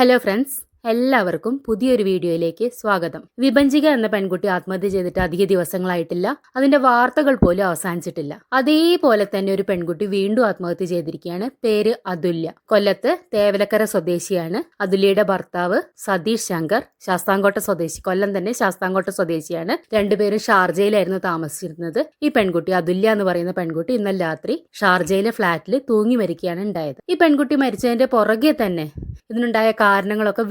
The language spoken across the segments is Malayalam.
ഹലോ ഫ്രണ്ട്സ്, എല്ലാവർക്കും പുതിയൊരു വീഡിയോയിലേക്ക് സ്വാഗതം. വിഭജിക എന്ന പെൺകുട്ടി ആത്മഹത്യ ചെയ്തിട്ട് അധിക ദിവസങ്ങളായിട്ടില്ല. അതിന്റെ വാർത്തകൾ പോലും അവസാനിച്ചിട്ടില്ല. അതേപോലെ തന്നെ ഒരു പെൺകുട്ടി വീണ്ടും ആത്മഹത്യ ചെയ്തിരിക്കുകയാണ്. പേര് അതുല്യ. കൊല്ലത്ത് തേവലക്കര സ്വദേശിയാണ്. അതുല്യയുടെ ഭർത്താവ് സതീഷ് ശങ്കർ ശാസ്താംകോട്ട സ്വദേശി. കൊല്ലം തന്നെ ശാസ്താംകോട്ട സ്വദേശിയാണ്. രണ്ടുപേരും ഷാർജയിലായിരുന്നു താമസിച്ചിരുന്നത്. ഈ പെൺകുട്ടി അതുല്യ എന്ന് പറയുന്ന പെൺകുട്ടി ഇന്നലെ രാത്രി ഷാർജയിലെ ഫ്ളാറ്റിൽ തൂങ്ങി മരിക്കുകയാണ് ഉണ്ടായത്. ഈ പെൺകുട്ടി മരിച്ചതിന്റെ പുറകെ തന്നെ ഇതിനുണ്ടായ കാരണങ്ങളൊക്കെ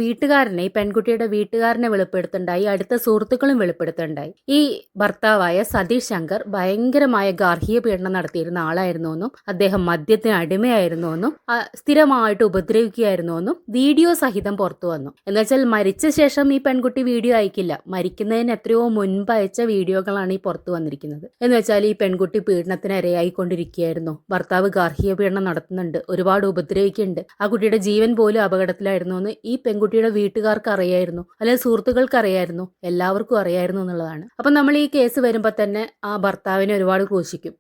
ഈ പെൺകുട്ടിയുടെ വീട്ടുകാരനെ വെളിപ്പെടുത്തുണ്ടായി, അടുത്ത സുഹൃത്തുക്കളും വെളിപ്പെടുത്തുണ്ടായി. ഈ ഭർത്താവായ സതീഷ് ശങ്കർ ഭയങ്കരമായ ഗാർഹിക പീഡനം നടത്തിയിരുന്ന ആളായിരുന്നു എന്നും അദ്ദേഹം മദ്യത്തിന് അടിമയായിരുന്നു എന്നും സ്ഥിരമായിട്ട് ഉപദ്രവിക്കുകയായിരുന്നു എന്നും വീഡിയോ സഹിതം പുറത്തു വന്നു. എന്നുവെച്ചാൽ മരിച്ച ശേഷം ഈ പെൺകുട്ടി വീഡിയോ അയക്കില്ല, മരിക്കുന്നതിന് എത്രയോ മുൻപ് അയച്ച വീഡിയോകളാണ് ഈ പുറത്തു വന്നിരിക്കുന്നത്. എന്നുവെച്ചാൽ ഈ പെൺകുട്ടി പീഡനത്തിന് ഇരയായിക്കൊണ്ടിരിക്കുകയായിരുന്നു. ഭർത്താവ് ഗാർഹിക പീഡനം നടത്തുന്നുണ്ട്, ഒരുപാട് ഉപദ്രവിക്കുന്നുണ്ട്, ആ കുട്ടിയുടെ ജീവൻ പോലും അപകടത്തിലായിരുന്നു എന്ന് ഈ പെൺകുട്ടിയുടെ വീട്ടുകാർക്ക് അറിയായിരുന്നു, അല്ലെങ്കിൽ സുഹൃത്തുക്കൾക്ക് അറിയായിരുന്നു, എല്ലാവർക്കും അറിയായിരുന്നു എന്നുള്ളതാണ്. അപ്പൊ നമ്മൾ ഈ കേസ് വരുമ്പോൾ തന്നെ ആ ഭർത്താവിനെ ഒരുപാട് ക്രൂശിക്കും.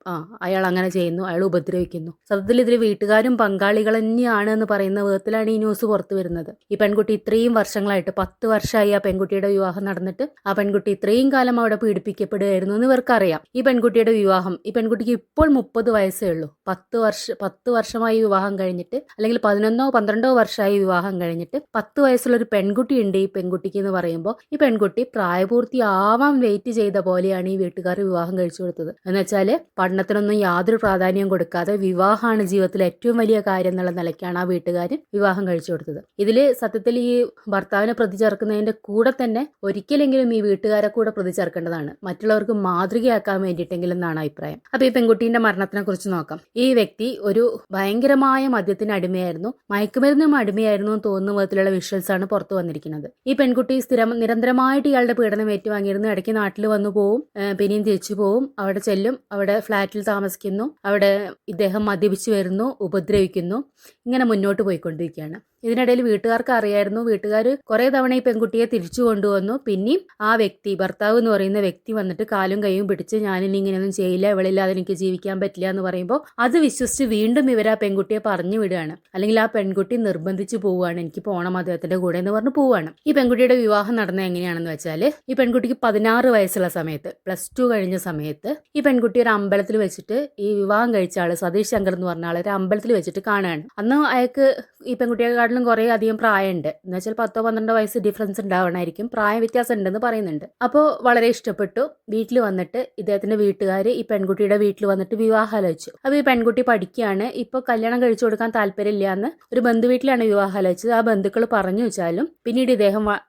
അയാൾ അങ്ങനെ ചെയ്യുന്നു, അയാൾ ഉപദ്രവിക്കുന്നു. സത്യത്തിൽ ഇതിൽ വീട്ടുകാരും പങ്കാളികൾ തന്നെയാണ് എന്ന് പറയുന്ന വിധത്തിലാണ് ഈ ന്യൂസ് പുറത്തു വരുന്നത്. ഈ പെൺകുട്ടി ഇത്രയും വർഷങ്ങളായിട്ട് 10 വർഷമായി ആ പെൺകുട്ടിയുടെ വിവാഹം നടന്നിട്ട് ആ പെൺകുട്ടി ഇത്രയും കാലം അവിടെ പീഡിപ്പിക്കപ്പെടുകയായിരുന്നു എന്ന് ഇവർക്കറിയാം. ഈ പെൺകുട്ടിയുടെ വിവാഹം, ഈ പെൺകുട്ടിക്ക് ഇപ്പോൾ 30 വയസ്സേ ഉള്ളൂ. 10 വർഷമായി വിവാഹം കഴിഞ്ഞിട്ട്, അല്ലെങ്കിൽ 11-12 വർഷമായി വിവാഹം കഴിഞ്ഞിട്ട് 10 വയസ്സുള്ള ഒരു പെൺകുട്ടിയുണ്ട് ഈ പെൺകുട്ടിക്ക് എന്ന് പറയുമ്പോൾ ഈ പെൺകുട്ടി പ്രായപൂർത്തിയാവാൻ വെയിറ്റ് ചെയ്ത പോലെയാണ് ഈ വീട്ടുകാർ വിവാഹം കഴിച്ചു കൊടുത്തത്. എന്ന് വെച്ചാൽ പഠനത്തിനൊന്നും യാതൊരു പ്രാധാന്യം കൊടുക്കാതെ വിവാഹമാണ് ജീവിതത്തിലെ ഏറ്റവും വലിയ കാര്യം എന്നുള്ള നിലയ്ക്കാണ് ആ വീട്ടുകാർ വിവാഹം കഴിച്ചു കൊടുത്തത്. ഇതിൽ സത്യത്തിൽ ഈ ഭർത്താവിനെ പ്രതി ചേർക്കുന്നതിന്റെ കൂടെ തന്നെ ഒരിക്കലെങ്കിലും ഈ വീട്ടുകാരെ കൂടെ പ്രതി ചേർക്കേണ്ടതാണ്, മറ്റുള്ളവർക്ക് മാതൃകയാക്കാൻ വേണ്ടിയിട്ടെങ്കിലും എന്നാണ് അഭിപ്രായം. അപ്പൊ ഈ പെൺകുട്ടീന്റെ മരണത്തിനെ കുറിച്ച് നോക്കാം. ഈ വ്യക്തി ഒരു ഭയങ്കരമായ മദ്യത്തിന് അടിമയായിരുന്നു, മയക്കുമരുന്നും അടിമയായിരുന്നു എന്ന് തോന്നുന്ന വിധത്തിലുള്ള വിഷ്വൽസ് ആണ് പുറത്തു വന്നിരിക്കുന്നത്. ഈ പെൺകുട്ടി നിരന്തരമായിട്ട് ഇയാളുടെ പീഡനം ഏറ്റുവാങ്ങിയിരുന്നു. ഇടയ്ക്ക് നാട്ടിൽ വന്നു പോവും, പിന്നെയും തിരിച്ചു പോവും, അവിടെ ചെല്ലും, അവിടെ ഫ്ലാറ്റിൽ താമസിക്കുന്നു, അവിടെ ഇദ്ദേഹം മദ്യപിച്ചു വരുന്നു, ഉപദ്രവിക്കുന്നു, ഇങ്ങനെ മുന്നോട്ട് പോയിക്കൊണ്ടിരിക്കുകയാണ്. ഇതിനിടയിൽ വീട്ടുകാർക്ക് അറിയായിരുന്നു. വീട്ടുകാർ കുറെ തവണ ഈ പെൺകുട്ടിയെ തിരിച്ചു കൊണ്ടുവന്നു. പിന്നെയും ആ വ്യക്തി, ഭർത്താവ് എന്ന് പറയുന്ന വ്യക്തി വന്നിട്ട് കാലും കൈയും പിടിച്ച് ഞാനിനി ഇങ്ങനെയൊന്നും ചെയ്യില്ല, ഇവളില്ലാതെ എനിക്ക് ജീവിക്കാൻ പറ്റില്ല എന്ന് പറയുമ്പോൾ അത് വിശ്വസിച്ച് വീണ്ടും ഇവർ ആ പെൺകുട്ടിയെ പറഞ്ഞു വിടുകയാണ്, അല്ലെങ്കിൽ ആ പെൺകുട്ടി നിർബന്ധിച്ച് പോവുകയാണ്, എനിക്ക് പോകണം അദ്ദേഹത്തിന്റെ കൂടെ എന്ന് പറഞ്ഞ് പോവുകയാണ്. ഈ പെൺകുട്ടിയുടെ വിവാഹം നടന്നത് എങ്ങനെയാണെന്ന് വെച്ചാൽ ഈ പെൺകുട്ടിക്ക് 16 വയസ്സുള്ള സമയത്ത്, +2 കഴിഞ്ഞ സമയത്ത് ഈ പെൺകുട്ടി ഒരു അമ്പലത്തിൽ വെച്ചിട്ട് ഈ വിവാഹം കഴിച്ച ആള് സതീഷ് ശങ്കർ എന്ന് പറഞ്ഞ ആളെ ഒരു അമ്പലത്തിൽ വെച്ചിട്ട് കാണുകയാണ്. അന്ന് അയാൾക്ക് ഈ പെൺകുട്ടിയെക്കാട്ടിലും കുറേ അധികം പ്രായമുണ്ട്, എന്ന് വെച്ചാൽ 10-12 വയസ്സ് ഡിഫറൻസ് ഉണ്ടാവണമായിരിക്കും, പ്രായ വ്യത്യാസം ഉണ്ടെന്ന് പറയുന്നുണ്ട്. അപ്പോൾ വളരെ ഇഷ്ടപ്പെട്ടു. വീട്ടിൽ വന്നിട്ട് ഇദ്ദേഹത്തിന്റെ വീട്ടുകാർ ഈ പെൺകുട്ടിയുടെ വീട്ടിൽ വന്നിട്ട് വിവാഹാലോചിച്ചു. അപ്പോൾ ഈ പെൺകുട്ടി പഠിക്കുകയാണ്, ഇപ്പോൾ കല്യാണം കഴിച്ചു കൊടുക്കാൻ താല്പര്യമില്ല എന്ന് ഒരു ബന്ധുവീട്ടിലാണ് വിവാഹാലോചിച്ചത്. ആ ബന്ധുക്കൾ പറഞ്ഞു വെച്ചാലും പിന്നീട്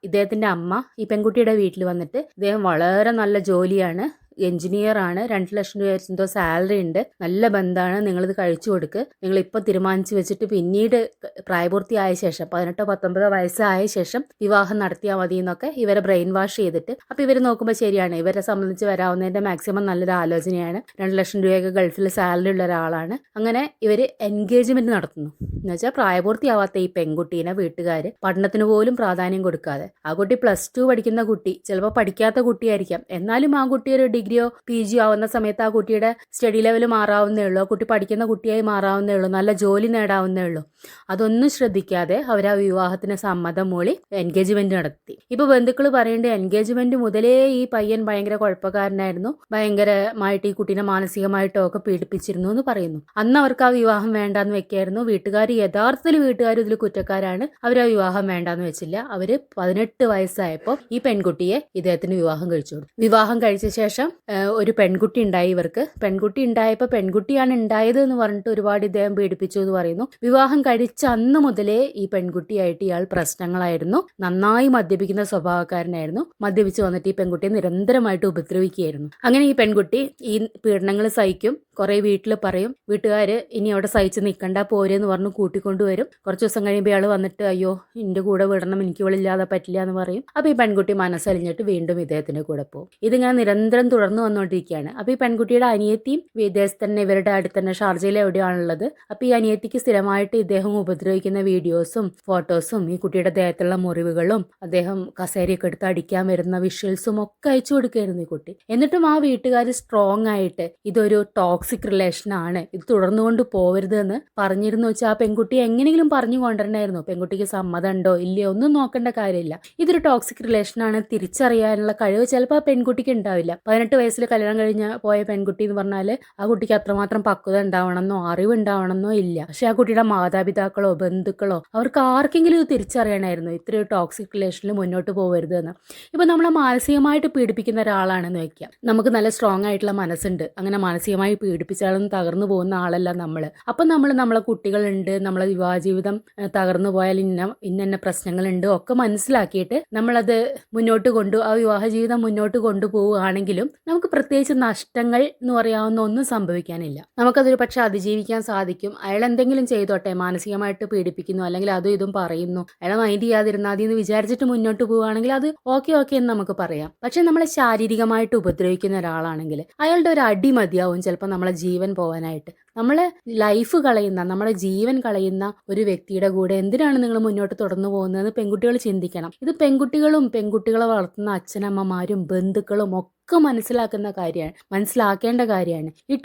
ഇദ്ദേഹത്തിന്റെ അമ്മ ഈ പെൺകുട്ടിയുടെ വീട്ടിൽ വന്നിട്ട് ഇദ്ദേഹം വളരെ നല്ല ജോലിയാണ്, എഞ്ചിനീയർ ആണ്, 2 ലക്ഷം രൂപ എന്തോ സാലറി ഉണ്ട്, നല്ല ബന്ധമാണ്, നിങ്ങളിത് കഴിച്ചു കൊടുക്ക്, നിങ്ങൾ ഇപ്പം തീരുമാനിച്ചു വെച്ചിട്ട് പിന്നീട് പ്രായപൂർത്തിയായ ശേഷം 18-19 വയസ്സായ ശേഷം വിവാഹം നടത്തിയാൽ മതി എന്നൊക്കെ ഇവരെ ബ്രെയിൻ വാഷ് ചെയ്തിട്ട്. അപ്പം ഇവർ നോക്കുമ്പോൾ ശരിയാണ്, ഇവരെ സംബന്ധിച്ച് വരാവുന്നതിന്റെ മാക്സിമം നല്ലൊരു ആലോചനയാണ്, 2 ലക്ഷം രൂപയൊക്കെ ഗൾഫിൽ സാലറി ഉള്ള ഒരാളാണ്. അങ്ങനെ ഇവർ എൻഗേജ്മെന്റ് നടത്തുന്നു. എന്ന് വെച്ചാൽ പ്രായപൂർത്തിയാവാത്ത ഈ പെൺകുട്ടീനെ വീട്ടുകാർ പഠനത്തിന് പോലും പ്രാധാന്യം കൊടുക്കാതെ, ആ കുട്ടി +2 പഠിക്കുന്ന കുട്ടി, ചിലപ്പോൾ പഠിക്കാത്ത കുട്ടിയായിരിക്കാം, എന്നാലും ആ കുട്ടി ഒരു ഡിഗ്രിയോ PG ആവുന്ന സമയത്ത് ആ കുട്ടിയുടെ സ്റ്റഡി ലെവൽ മാറാവുന്നേ ഉള്ളൂ, ആ കുട്ടി പഠിക്കുന്ന കുട്ടിയായി മാറാവുന്നേ ഉള്ളൂ, നല്ല ജോലി നേടാവുന്നേ ഉള്ളൂ. അതൊന്നും ശ്രദ്ധിക്കാതെ അവർ ആ വിവാഹത്തിന് സമ്മതം മൂളി എൻഗേജ്മെന്റ് നടത്തി. ഇപ്പൊ ബന്ധുക്കൾ പറയുന്നുണ്ട് എൻഗേജ്മെന്റ് മുതലേ ഈ പയ്യൻ ഭയങ്കര കുഴപ്പക്കാരനായിരുന്നു, ഭയങ്കരമായിട്ട് ഈ കുട്ടീനെ മാനസികമായിട്ടോ ഒക്കെ പീഡിപ്പിച്ചിരുന്നു എന്ന് പറയുന്നു. അന്ന് അവർക്ക് ആ വിവാഹം വേണ്ടാന്ന് വെക്കായിരുന്നു. യഥാർത്ഥത്തിൽ വീട്ടുകാർ ഇതിൽ കുറ്റക്കാരാണ്, അവർ ആ വിവാഹം വേണ്ടാന്ന് വെച്ചില്ല. അവര് 18 വയസ്സായപ്പോൾ ഈ പെൺകുട്ടിയെ ഇദ്ദേഹത്തിന് വിവാഹം കഴിച്ചു കൊടുത്തു. വിവാഹം കഴിച്ച ശേഷം ഒരു പെൺകുട്ടി ഉണ്ടായി ഇവർക്ക്. പെൺകുട്ടി ഉണ്ടായപ്പോൾ പെൺകുട്ടിയാണ് ഉണ്ടായത് എന്ന് പറഞ്ഞിട്ട് ഒരുപാട് ഇദ്ദേഹം പീഡിപ്പിച്ചു എന്ന് പറയുന്നു. വിവാഹം കഴിച്ച അന്ന് മുതലേ ഈ പെൺകുട്ടിയായിട്ട് ഇയാൾ പ്രശ്നങ്ങളായിരുന്നു, നന്നായി മദ്യപിക്കുന്ന സ്വഭാവക്കാരനായിരുന്നു, മദ്യപിച്ച് വന്നിട്ട് ഈ പെൺകുട്ടിയെ നിരന്തരമായിട്ട് ഉപദ്രവിക്കുകയായിരുന്നു. അങ്ങനെ ഈ പെൺകുട്ടി ഈ പീഡനങ്ങൾ സഹിക്കും, കുറെ വീട്ടിൽ പറയും, വീട്ടുകാർ ഇനി അവിടെ സഹിച്ച് നിൽക്കണ്ട പോരെന്ന് പറഞ്ഞ് കൂട്ടിക്കൊണ്ടുവരും. കുറച്ച് ദിവസം കഴിയുമ്പോൾ ഇയാൾ വന്നിട്ട് അയ്യോ എൻ്റെ കൂടെ വിടണം, എനിക്ക് ഇവളില്ലാതെ പറ്റില്ല എന്ന് പറയും. അപ്പോൾ ഈ പെൺകുട്ടി മനസ്സലിഞ്ഞിട്ട് വീണ്ടും ഇദ്ദേഹത്തിന്റെ കൂടെ പോകും. ഇതിങ്ങനെ നിരന്തരം തുടർന്ന് വന്നുകൊണ്ടിരിക്കുകയാണ്. അപ്പോൾ ഈ പെൺകുട്ടിയുടെ അനിയത്തിയും വിദേശത്ത് തന്നെ, ഇവരുടെ അടുത്ത് തന്നെ ഷാർജയിൽ എവിടെയാണുള്ളത്. അപ്പോൾ ഈ അനിയത്തിക്ക് സ്ഥിരമായിട്ട് ഇദ്ദേഹം ഉപദ്രവിക്കുന്ന വീഡിയോസും ഫോട്ടോസും ഈ കുട്ടിയുടെ ദേഹത്തുള്ള മുറിവുകളും അദ്ദേഹം കസേരയൊക്കെ എടുത്ത് അടിക്കാൻ വരുന്ന വിഷ്വൽസും ഒക്കെ അയച്ചു കൊടുക്കുകയായിരുന്നു ഈ കുട്ടി. എന്നിട്ടും ആ വീട്ടുകാർ സ്ട്രോങ് ആയിട്ട് ഇതൊരു ടോക്സിക് റിലേഷൻ ആണ്, ഇത് തുടർന്നുകൊണ്ട് പോവരുത് എന്ന് പറഞ്ഞിരുന്നു വെച്ചാൽ ആ പെൺകുട്ടിയെ എങ്ങനെയെങ്കിലും പറഞ്ഞു കൊണ്ടുവരണമായിരുന്നു. പെൺകുട്ടിക്ക് സമ്മതം ഉണ്ടോ ഇല്ലയോ ഒന്നും നോക്കേണ്ട കാര്യമില്ല. ഇതൊരു ടോക്സിക് റിലേഷൻ ആണ് തിരിച്ചറിയാനുള്ള കഴിവ് ചിലപ്പോൾ ആ പെൺകുട്ടിക്ക് ഉണ്ടാവില്ല. 18 വയസ്സിൽ കല്യാണം കഴിഞ്ഞ പോയ പെൺകുട്ടി എന്ന് പറഞ്ഞാൽ ആ കുട്ടിക്ക് അത്രമാത്രം പക്വത ഉണ്ടാവണമെന്നോ അറിവ് ഉണ്ടാവണമെന്നോ ഇല്ല. പക്ഷെ ആ കുട്ടിയുടെ മാതാപിതാക്കളോ ബന്ധുക്കളോ അവർക്ക് ആർക്കെങ്കിലും ഇത് തിരിച്ചറിയണമായിരുന്നു ഇത്രയൊരു ടോക്സിക് റിലേഷനിൽ മുന്നോട്ട് പോകരുത് എന്ന്. ഇപ്പൊ നമ്മളെ മാനസികമായിട്ട് പീഡിപ്പിക്കുന്ന ഒരാളാണെന്ന് വെക്കാം, നമുക്ക് നല്ല സ്ട്രോങ് ആയിട്ടുള്ള മനസ്സുണ്ട്, അങ്ങനെ മാനസികമായി പീഡിപ്പിച്ചാലൊന്നും തകർന്നു പോകുന്ന ആളല്ല നമ്മൾ. അപ്പം നമ്മളെ കുട്ടികളുണ്ട്, നമ്മളെ വിവാഹ ജീവിതം തകർന്നു പോയാൽ ഇന്ന പ്രശ്നങ്ങളുണ്ട് ഒക്കെ മനസ്സിലാക്കിയിട്ട് നമ്മളത് ആ വിവാഹ ജീവിതം മുന്നോട്ട് കൊണ്ടുപോവുകയാണെങ്കിലും നമുക്ക് പ്രത്യേകിച്ച് നഷ്ടങ്ങൾ എന്ന് പറയാവുന്ന ഒന്നും സംഭവിക്കാനില്ല. നമുക്കതൊരു പക്ഷെ അതിജീവിക്കാൻ സാധിക്കും. അയാൾ എന്തെങ്കിലും ചെയ്തോട്ടെ, മാനസികമായിട്ട് പീഡിപ്പിക്കുന്നു അല്ലെങ്കിൽ അതും ഇതും പറയുന്നു, അയാളെ മൈൻഡ് ചെയ്യാതിരുന്നാൽ മതി എന്ന് വിചാരിച്ചിട്ട് മുന്നോട്ട് പോവുകയാണെങ്കിൽ അത് ഓക്കെ എന്ന് നമുക്ക് പറയാം. പക്ഷെ നമ്മളെ ശാരീരികമായിട്ട് ഉപദ്രവിക്കുന്ന ഒരാളാണെങ്കിൽ അയാളുടെ ഒരു അടി മതിയാവും ചിലപ്പോൾ നമ്മളെ ജീവൻ പോകാനായിട്ട്. നമ്മളെ ലൈഫ് കളയുന്ന, നമ്മുടെ ജീവൻ കളയുന്ന ഒരു വ്യക്തിയുടെ കൂടെ എന്തിനാണ് നിങ്ങൾ മുന്നോട്ട് തുടർന്നു പോകുന്നതെന്ന് പെൺകുട്ടികൾ ചിന്തിക്കണം. ഇത് പെൺകുട്ടികളെ വളർത്തുന്ന അച്ഛനമ്മമാരും ബന്ധുക്കളും ഒക്കെ മനസ്സിലാക്കേണ്ട കാര്യമാണ്. ഈ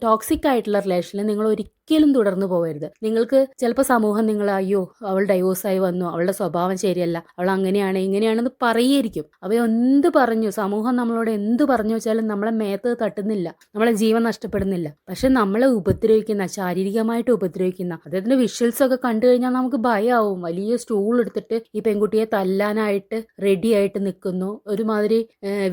ടോക്സിക് ആയിട്ടുള്ള റിലേഷനിൽ നിങ്ങൾ ഒരിക്കലും തുടർന്നു പോകരുത്. നിങ്ങൾക്ക് ചിലപ്പോൾ സമൂഹം നിങ്ങൾ അയ്യോ അവൾ ഡൈവോഴ്സായി വന്നു, അവളുടെ സ്വഭാവം ശരിയല്ല, അവൾ അങ്ങനെയാണ് ഇങ്ങനെയാണെന്ന് പറയായിരിക്കും. എന്ത് പറഞ്ഞു, സമൂഹം നമ്മളോട് എന്ത് പറഞ്ഞു വെച്ചാലും നമ്മളെ മേത്ത് തട്ടുന്നില്ല, നമ്മളെ ജീവൻ നഷ്ടപ്പെടുന്നില്ല. പക്ഷെ നമ്മളെ ശാരീരികമായിട്ട് ഉപദ്രവിക്കുന്ന അദ്ദേഹത്തിന്റെ വിഷ്വൽസ് ഒക്കെ കണ്ടു കഴിഞ്ഞാൽ നമുക്ക് ഭയമാവും. വലിയ സ്റ്റൂൾ എടുത്തിട്ട് ഈ പെൺകുട്ടിയെ തല്ലാനായിട്ട് റെഡി ആയിട്ട് നിൽക്കുന്നു, ഒരുമാതിരി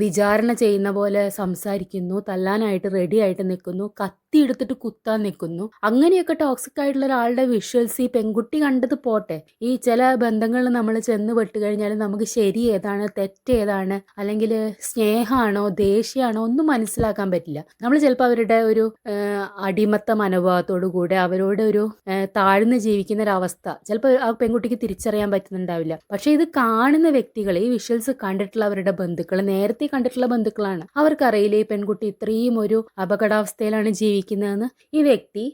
വിചാരണ ചെയ്യുന്ന പോലെ സംസാരിക്കുന്നു, തല്ലാനായിട്ട് റെഡി ആയിട്ട് നിൽക്കുന്നു, കത്തി എടുത്തിട്ട് കുത്താൻ നിൽക്കുന്നു. അങ്ങനെയൊക്കെ ടോക്സിക് ആയിട്ടുള്ള ഒരാളുടെ വിഷ്വൽസ് ഈ പെൺകുട്ടി കണ്ടത് പോട്ടെ, ഈ ചില ബന്ധങ്ങളിൽ നമ്മൾ ചെന്ന് പെട്ട് കഴിഞ്ഞാൽ നമുക്ക് ശരി ഏതാണ് തെറ്റ് ഏതാണ് അല്ലെങ്കിൽ സ്നേഹമാണോ ദേഷ്യമാണോ ഒന്നും മനസ്സിലാക്കാൻ പറ്റില്ല. നമ്മൾ ചിലപ്പോൾ അവരുടെ ഒരു അടിമത്ത മനോഭാവത്തോടു കൂടെ അവരോട് ഒരു താഴ്ന്ന് ജീവിക്കുന്ന ഒരവസ്ഥ ചിലപ്പോൾ ആ പെൺകുട്ടിക്ക് തിരിച്ചറിയാൻ പറ്റുന്നുണ്ടാവില്ല. പക്ഷെ ഇത് കാണുന്ന വ്യക്തികൾ, ഈ വിഷ്വൽസ് കണ്ടിട്ടുള്ള അവരുടെ ബന്ധുക്കൾ, നേരത്തെ കണ്ടിട്ടുള്ള ബന്ധുക്കളാണ്, അവർക്കറിയില്ല ഈ പെൺകുട്ടി ഇത്രയും ഒരു അപകടാവസ്ഥയിലാണ് ജീവിക്കുന്നതെന്ന്. ഈ വ്യക്തി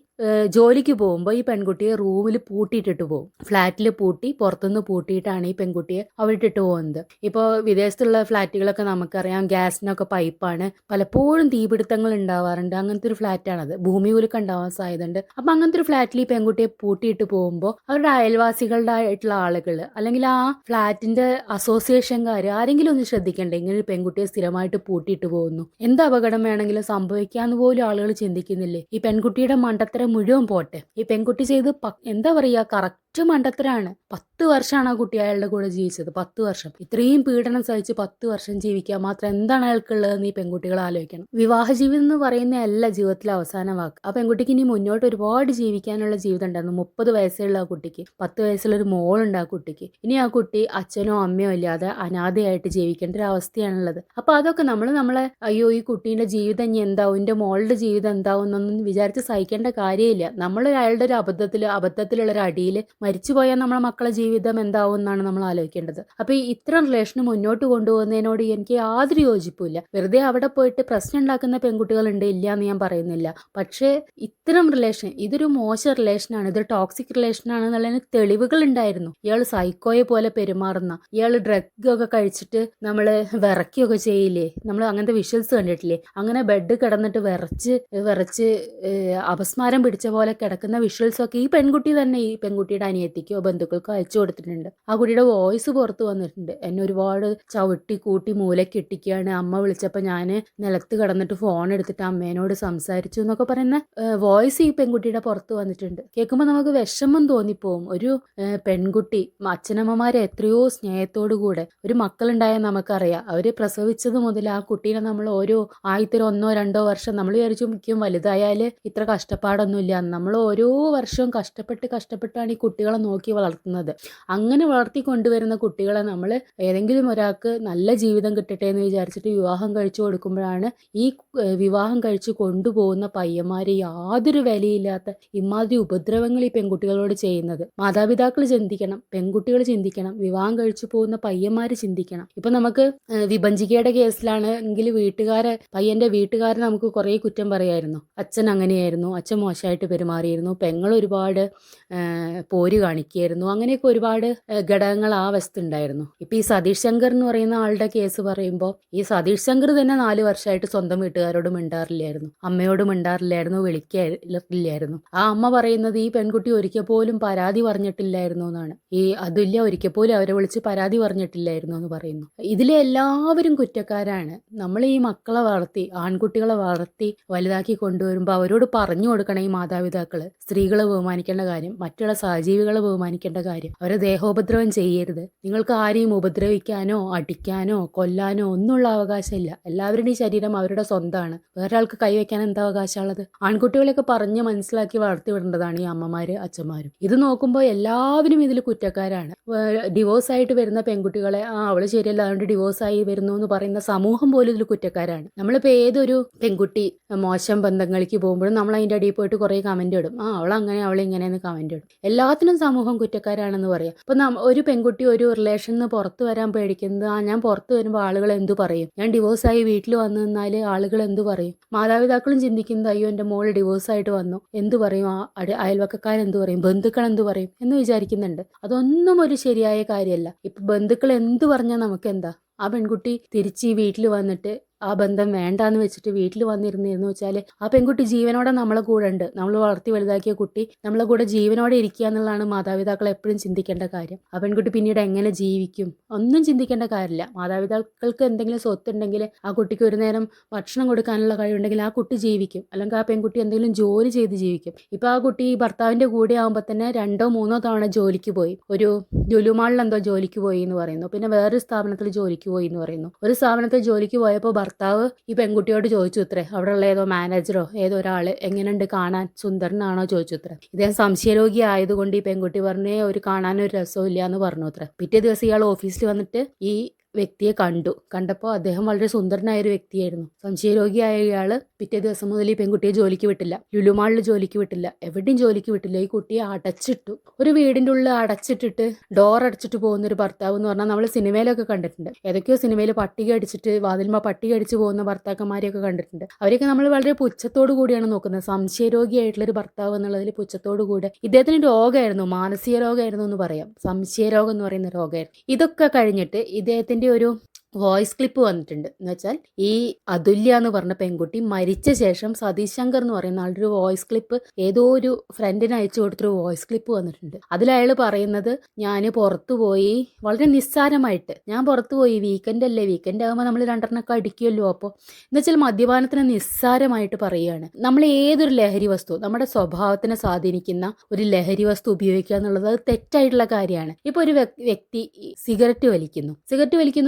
ജോലിക്ക് പോകുമ്പോൾ ഈ പെൺകുട്ടിയെ റൂമിൽ പൂട്ടിയിട്ടിട്ട് പോകും, ഫ്ലാറ്റിൽ പൂട്ടി പുറത്തുനിന്ന് പൂട്ടിയിട്ടാണ് ഈ പെൺകുട്ടിയെ അവിടെ ഇട്ടിട്ട് പോകുന്നത്. ഇപ്പോൾ വിദേശത്തുള്ള ഫ്ലാറ്റുകളൊക്കെ നമുക്കറിയാം ഗ്യാസിനൊക്കെ പൈപ്പാണ്, പലപ്പോഴും തീപിടുത്തങ്ങൾ ഉണ്ടാവാറുണ്ട്. അങ്ങനത്തെ ഒരു ഫ്ലാറ്റാണത്, ഭൂമി കുലുക്കം ഉണ്ടാവാൻ സാധ്യതയുണ്ട്. അപ്പം അങ്ങനത്തെ ഒരു ഫ്ലാറ്റിൽ ഈ പെൺകുട്ടിയെ പൂട്ടിയിട്ട് പോകുമ്പോൾ അവരുടെ അയൽവാസികളുടെ ആയിട്ടുള്ള ആളുകൾ അല്ലെങ്കിൽ ആ ഫ്ലാറ്റിന്റെ അസോസിയേഷൻകാർ ആരെങ്കിലും ഒന്ന് ശ്രദ്ധിക്കണ്ടേ, ഇങ്ങനെ ഒരു പെൺകുട്ടിയെ സ്ഥിരമായിട്ട് പൂട്ടിയിട്ട് പോകുന്നു, എന്ത് അപകടം വേണമെങ്കിലും സംഭവിക്കാന്ന് പോലും ആളുകൾ ചിന്തിക്കുന്നില്ലേ? ഈ പെൺകുട്ടിയുടെ മണ്ടത്തരം മുഴുവൻ പോട്ടെ, ഈ പെൺകുട്ടി ചെയ്ത് എന്താ പറയാ കറക്റ്റ് മണ്ടത്തരാണ്. 10 വർഷമാണ് ആ കുട്ടി അയാളുടെ കൂടെ ജീവിച്ചത്, 10 വർഷം. ഇത്രയും പീഡനം സഹിച്ച് 10 വർഷം ജീവിക്കാൻ മാത്രം എന്താണ് അയാൾക്കുള്ളതെന്ന് ഈ പെൺകുട്ടികൾ ആലോചിക്കണം. വിവാഹ ജീവിതം എന്ന് പറയുന്ന അല്ല ജീവിതത്തിലെ അവസാന വാക്ക്. ആ പെൺകുട്ടിക്ക് ഇനി മുന്നോട്ട് ഒരുപാട് ജീവിക്കാനുള്ള ജീവിതം ഉണ്ടായിരുന്നു. 30 വയസ്സുള്ള ആ കുട്ടിക്ക്, 10 വയസ്സുള്ളൊരു മോളുണ്ട് ആ കുട്ടിക്ക്. ഇനി ആ കുട്ടി അച്ഛനോ അമ്മയോ ഇല്ലാതെ അനാഥയായിട്ട് ജീവിക്കേണ്ട ഒരു അവസ്ഥയാണുള്ളത്. അപ്പൊ അതൊക്കെ നമ്മളെ അയ്യോ ഈ കുട്ടീന്റെ ജീവിതം ഇനി എന്താവും, എന്റെ മോളുടെ ജീവിതം എന്താവും എന്നൊന്നും വിചാരിച്ച് സഹിക്കേണ്ട കാര്യമില്ല. നമ്മൾ അയാളുടെ ഒരു അബദ്ധത്തിലുള്ള ഒരു അടിയിൽ മരിച്ചുപോയാൽ നമ്മളെ മക്കളെ ജീവിതം എന്താവും എന്നാണ് നമ്മൾ ആലോചിക്കേണ്ടത്. അപ്പൊ ഈ ഇത്തരം റിലേഷൻ മുന്നോട്ട് കൊണ്ടുപോകുന്നതിനോട് എനിക്ക് യാതൊരു യോജിപ്പില്ല. വെറുതെ അവിടെ പോയിട്ട് പ്രശ്നം ഉണ്ടാക്കുന്ന പെൺകുട്ടികളുണ്ട്, ഇല്ല എന്ന് ഞാൻ പറയുന്നില്ല. പക്ഷേ ഇത്തരം റിലേഷൻ ഇതൊരു മോശം റിലേഷനാണ്, ഇതൊരു ടോക്സിക് റിലേഷൻ ആണെന്നുള്ളതിന് തെളിവുകൾ ഉണ്ടായിരുന്നു. ഇയാൾ സൈക്കോയെ പോലെ പെരുമാറുന്ന, ഇയാൾ ഡ്രഗ് ഒക്കെ കഴിച്ചിട്ട് നമ്മള് വിറയ്ക്കുകയൊക്കെ ചെയ്യില്ലേ, നമ്മൾ അങ്ങനത്തെ വിഷ്വൽസ് കണ്ടിട്ടില്ലേ? അങ്ങനെ ബെഡ് കിടന്നിട്ട് വിറച്ച് അപസ്മാരം പിടിച്ച പോലെ കിടക്കുന്ന വിഷ്വൽസ് ഒക്കെ ഈ പെൺകുട്ടി തന്നെ ഈ പെൺകുട്ടിയുടെ അനിയത്തിക്കോ ബന്ധുക്കൾക്കോ അയച്ചു കൊടുത്തിട്ടുണ്ട്. ആ കുട്ടിയുടെ വോയിസ് പുറത്ത് വന്നിട്ടുണ്ട്, എന്നെ ഒരുപാട് ചവിട്ടി കൂട്ടി മൂലയ്ക്ക് ഇട്ടിക്കുകയാണ്, അമ്മ വിളിച്ചപ്പോൾ ഞാൻ നിലത്ത് കിടന്നിട്ട് ഫോൺ എടുത്തിട്ട് അമ്മേനോട് സംസാരിച്ചു എന്നൊക്കെ പറയുന്ന വോയിസ് ഈ പെൺകുട്ടിയുടെ പുറത്ത് വന്നിട്ടുണ്ട്. കേൾക്കുമ്പോൾ നമുക്ക് വിഷമം തോന്നിപ്പോവും. ഒരു പെൺകുട്ടി, അച്ഛനമ്മമാരെ എത്രയോ സ്നേഹത്തോടു കൂടെ ഒരു മക്കളുണ്ടായാൽ നമുക്കറിയാം, അവര് പ്രസവിച്ചത് മുതൽ ആ കുട്ടീനെ നമ്മൾ ഓരോ 1-2 വർഷം നമ്മൾ വിചാരിച്ചു മിക്കും വലുതായാൽ ഇത്ര കഷ്ടപ്പാടൊന്നുമില്ല, നമ്മൾ ഓരോ വർഷവും കഷ്ടപ്പെട്ടാണ് ഈ കുട്ടി കുട്ടികളെ നോക്കി വളർത്തുന്നത്. അങ്ങനെ വളർത്തി കൊണ്ടുവരുന്ന കുട്ടികളെ നമ്മൾ ഏതെങ്കിലും ഒരാൾക്ക് നല്ല ജീവിതം കിട്ടട്ടെ എന്ന് വിചാരിച്ചിട്ട് വിവാഹം കഴിച്ചു കൊടുക്കുമ്പോഴാണ് ഈ വിവാഹം കഴിച്ച് കൊണ്ടുപോകുന്ന പയ്യന്മാർ യാതൊരു വിലയില്ലാത്ത ഇമാതിരി ഉപദ്രവങ്ങൾ ഈ പെൺകുട്ടികളോട് ചെയ്യുന്നത്. മാതാപിതാക്കൾ ചിന്തിക്കണം, പെൺകുട്ടികൾ ചിന്തിക്കണം, വിവാഹം കഴിച്ചു പോകുന്ന പയ്യന്മാർ ചിന്തിക്കണം. ഇപ്പൊ നമുക്ക് വിഭജിക്കയുടെ കേസിലാണെങ്കിൽ പയ്യന്റെ വീട്ടുകാരെ നമുക്ക് കുറേ കുറ്റം പറയായിരുന്നു. അച്ഛൻ അങ്ങനെയായിരുന്നു, അച്ഛൻ മോശമായിട്ട് പെരുമാറിയിരുന്നു, പെങ്ങൾ ഒരുപാട് പോര് കാണിക്കുകയായിരുന്നു, അങ്ങനെയൊക്കെ ഒരുപാട് ഘടകങ്ങൾ ആ വശത്ത് ഉണ്ടായിരുന്നു. ഇപ്പൊ ഈ സതീഷ് ശങ്കർ എന്ന് പറയുന്ന ആളുടെ കേസ് പറയുമ്പോൾ ഈ സതീഷ് ശങ്കർ തന്നെ 4 വർഷമായിട്ട് സ്വന്തം വീട്ടുകാരോട് മിണ്ടാറില്ലായിരുന്നു, അമ്മയോട് മിണ്ടാറില്ലായിരുന്നു, വിളിക്കില്ലായിരുന്നു. ആ അമ്മ പറയുന്നത് ഈ പെൺകുട്ടി ഒരിക്കൽ പോലും പരാതി പറഞ്ഞിട്ടില്ലായിരുന്നു എന്നാണ്. ഈ അതുല്യ ഒരിക്കൽ പോലും അവരെ വിളിച്ച് പരാതി പറഞ്ഞിട്ടില്ലായിരുന്നു എന്ന് പറയുന്നു. ഇതിലെ എല്ലാവരും കുറ്റക്കാരാണ്. നമ്മൾ ഈ മക്കളെ വളർത്തി, ആൺകുട്ടികളെ വളർത്തി വലുതാക്കി കൊണ്ടുവരുമ്പോൾ അവരോട് പറഞ്ഞു കൊടുക്കണം ഈ മാതാപിതാക്കള് സ്ത്രീകളെ ബഹുമാനിക്കേണ്ട കാര്യം, മറ്റുള്ള സഹജീവികളെ ബഹുമാനിക്കേണ്ട കാര്യം, അവരെ ദേഹോപദ്രവം ചെയ്യരുത്. നിങ്ങൾക്ക് ആരെയും ഉപദ്രവിക്കാനോ അടിക്കാനോ കൊല്ലാനോ ഒന്നുള്ള അവകാശമില്ല. എല്ലാവരുടെയും ശരീരം അവരുടെ സ്വന്തമാണ്. വേറൊരാൾക്ക് കൈവയ്ക്കാൻ എന്താ അവകാശമുള്ളത്? ആൺകുട്ടികളെയൊക്കെ പറഞ്ഞ് മനസ്സിലാക്കി വളർത്തി വിടേണ്ടതാണ് ഈ അമ്മമാര് അച്ഛന്മാരും. ഇത് നോക്കുമ്പോൾ എല്ലാവരും ഇതിൽ കുറ്റക്കാരാണ്. ഡിവോഴ്സായിട്ട് വരുന്ന പെൺകുട്ടികളെ അവള് ശരിയല്ല അതുകൊണ്ട് ഡിവോഴ്സായി വരുന്നു എന്ന് പറയുന്ന സമൂഹം പോലും ഇതിൽ കുറ്റക്കാരാണ്. നമ്മളിപ്പോൾ ഏതൊരു പെൺകുട്ടി മോശം ബന്ധങ്ങൾക്ക് പോകുമ്പോഴും നമ്മൾ അതിൻ്റെ അടിയിൽ പോയിട്ട് കുറേ കമന്റ് ഇടും, അവളങ്ങനെ അവളിങ്ങനെയെന്ന് കമന്റ് ഇടും. എല്ലാത്തിനും സമൂഹം കുറ്റക്കാരാണെന്ന് പറയാം. ഇപ്പൊ ഒരു പെൺകുട്ടി ഒരു റിലേഷനിൽ നിന്ന് പുറത്തു വരാൻ പേടിക്കുന്നത്, ഞാൻ പുറത്തു വരുമ്പോൾ ആളുകൾ എന്തു പറയും, ഞാൻ ഡിവോഴ്സായി വീട്ടിൽ വന്നു നിന്നാൽ ആളുകൾ എന്തു പറയും. മാതാപിതാക്കളും ചിന്തിക്കുന്നത് അയ്യോ എൻ്റെ മോൾ ഡിവോഴ്സായിട്ട് വന്നു എന്തു പറയും, അയൽവക്കക്കാരെന്തു പറയും, ബന്ധുക്കൾ എന്തു പറയും എന്ന് വിചാരിക്കുന്നുണ്ട്. അതൊന്നും ഒരു ശരിയായ കാര്യമല്ല. ഇപ്പൊ ബന്ധുക്കൾ എന്തു പറഞ്ഞാൽ നമുക്ക് എന്താ? ആ പെൺകുട്ടി തിരിച്ച് ഈ വീട്ടിൽ വന്നിട്ട് ആ ബന്ധം വേണ്ടാന്ന് വെച്ചിട്ട് വീട്ടിൽ വന്നിരുന്നു വെച്ചാൽ ആ പെൺകുട്ടി ജീവനോടെ നമ്മളെ കൂടെ ഉണ്ട്. നമ്മൾ വളർത്തി വലുതാക്കിയ കുട്ടി നമ്മളെ കൂടെ ജീവനോടെ ഇരിക്കുക എന്നുള്ളതാണ് മാതാപിതാക്കൾ എപ്പോഴും ചിന്തിക്കേണ്ട കാര്യം. ആ പെൺകുട്ടി പിന്നീട് എങ്ങനെ ജീവിക്കും ഒന്നും ചിന്തിക്കേണ്ട കാര്യമില്ല. മാതാപിതാക്കൾക്ക് എന്തെങ്കിലും സ്വത്തുണ്ടെങ്കിൽ ആ കുട്ടിക്ക് ഒരു നേരം ഭക്ഷണം കൊടുക്കാനുള്ള കഴിവുണ്ടെങ്കിൽ ആ കുട്ടി ജീവിക്കും, അല്ലെങ്കിൽ ആ പെൺകുട്ടി എന്തെങ്കിലും ജോലി ചെയ്ത് ജീവിക്കും. ഇപ്പൊ ആ കുട്ടി ഭർത്താവിന്റെ കൂടെ ആകുമ്പോൾ തന്നെ 2 3 തവണ ജോലിക്ക് പോയി. ഒരു ലുലുമാളിൽ എന്തോ ജോലിക്ക് പോയി എന്ന് പറയുന്നു, പിന്നെ വേറൊരു സ്ഥാപനത്തിൽ ജോലിക്ക് പോയി എന്ന് പറയുന്നു. ഒരു സ്ഥാപനത്തിൽ ജോലിക്ക് പോയപ്പോൾ ഭർത്താവ് ഈ പെൺകുട്ടിയോട് ചോദിച്ചു അത്രേ, അവിടെയുള്ള ഏതോ മാനേജറോ ഏതോ ഒരാള് എങ്ങനെയുണ്ട് കാണാൻ, സുന്ദരനാണോ ചോദിച്ചു അത്രേ. ഇദ്ദേഹം സംശയരോഗി ആയതുകൊണ്ട് ഈ പെൺകുട്ടി പറഞ്ഞേ ഒരു കാണാനൊരു രസവും ഇല്ല എന്ന് പറഞ്ഞു അത്രേ. പിറ്റേ ദിവസം ഇയാൾ ഓഫീസിൽ വന്നിട്ട് ഈ വ്യക്തിയെ കണ്ടപ്പോൾ അദ്ദേഹം വളരെ സുന്ദരനായ ഒരു വ്യക്തിയായിരുന്നു. സംശയരോഗിയായ ഇയാള് പിറ്റേ ദിവസം മുതൽ ഈ പെൺകുട്ടിയെ ജോലിക്ക് വിട്ടില്ല, ലുലുമാളിൽ ജോലിക്ക് വിട്ടില്ല, എവിടെയും ജോലിക്ക് വിട്ടില്ല. ഈ കുട്ടിയെ അടച്ചിട്ടു. ഒരു വീടിന്റെ ഉള്ളിൽ അടച്ചിട്ടിട്ട് ഡോർ അടച്ചിട്ട് പോകുന്ന ഒരു ഭർത്താവ് എന്ന് പറഞ്ഞാൽ നമ്മൾ സിനിമയിലൊക്കെ കണ്ടിട്ടുണ്ട്. ഏതൊക്കെയോ സിനിമയിൽ പട്ടിക അടിച്ചിട്ട് വാതിൽമ പട്ടിക അടിച്ച് പോകുന്ന ഭർത്താക്കന്മാരെയൊക്കെ കണ്ടിട്ടുണ്ട്. അവരെയൊക്കെ നമ്മൾ വളരെ പുച്ഛത്തോടു കൂടിയാണ് നോക്കുന്നത്. സംശയരോഗിയായിട്ടുള്ള ഒരു ഭർത്താവ് എന്നുള്ളതിൽ പുച്ഛത്തോടു കൂടെ. ഇദ്ദേഹത്തിന് രോഗമായിരുന്നു, മാനസിക രോഗമായിരുന്നു എന്ന് പറയാം, സംശയരോഗം എന്ന് പറയുന്ന രോഗമായിരുന്നു. ഇതൊക്കെ കഴിഞ്ഞിട്ട് ഇദ്ദേഹത്തിന്റെ ഒരു വോയിസ് ക്ലിപ്പ് വന്നിട്ടുണ്ട്. എന്ന് വെച്ചാൽ ഈ അതുല്യ എന്ന് പറഞ്ഞ പെൺകുട്ടി മരിച്ച ശേഷം സതീഷ് ശങ്കർ എന്ന് പറയുന്ന ആളുടെ ഒരു വോയിസ് ക്ലിപ്പ് ഏതോ ഒരു ഫ്രണ്ടിന് അയച്ചു കൊടുത്തൊരു വോയിസ് ക്ലിപ്പ് വന്നിട്ടുണ്ട്. അതിൽ അയാൾ പറയുന്നത്, ഞാൻ പുറത്തുപോയി വളരെ നിസ്സാരമായിട്ട്, ഞാൻ പുറത്തുപോയി, വീക്കെൻഡ് അല്ലേ, വീക്കെൻഡ് ആകുമ്പോൾ നമ്മൾ 2 അടിക്കുമല്ലോ. അപ്പോൾ എന്ന് വെച്ചാൽ മദ്യപാനത്തിന് നിസ്സാരമായിട്ട് പറയുകയാണ്. നമ്മൾ ഏതൊരു ലഹരി വസ്തു, നമ്മുടെ സ്വഭാവത്തിനെ സ്വാധീനിക്കുന്ന ഒരു ലഹരി വസ്തു ഉപയോഗിക്കുക എന്നുള്ളത് അത് തെറ്റായിട്ടുള്ള കാര്യമാണ്. ഇപ്പൊ ഒരു വ്യക്തി സിഗരറ്റ് വലിക്കുന്നു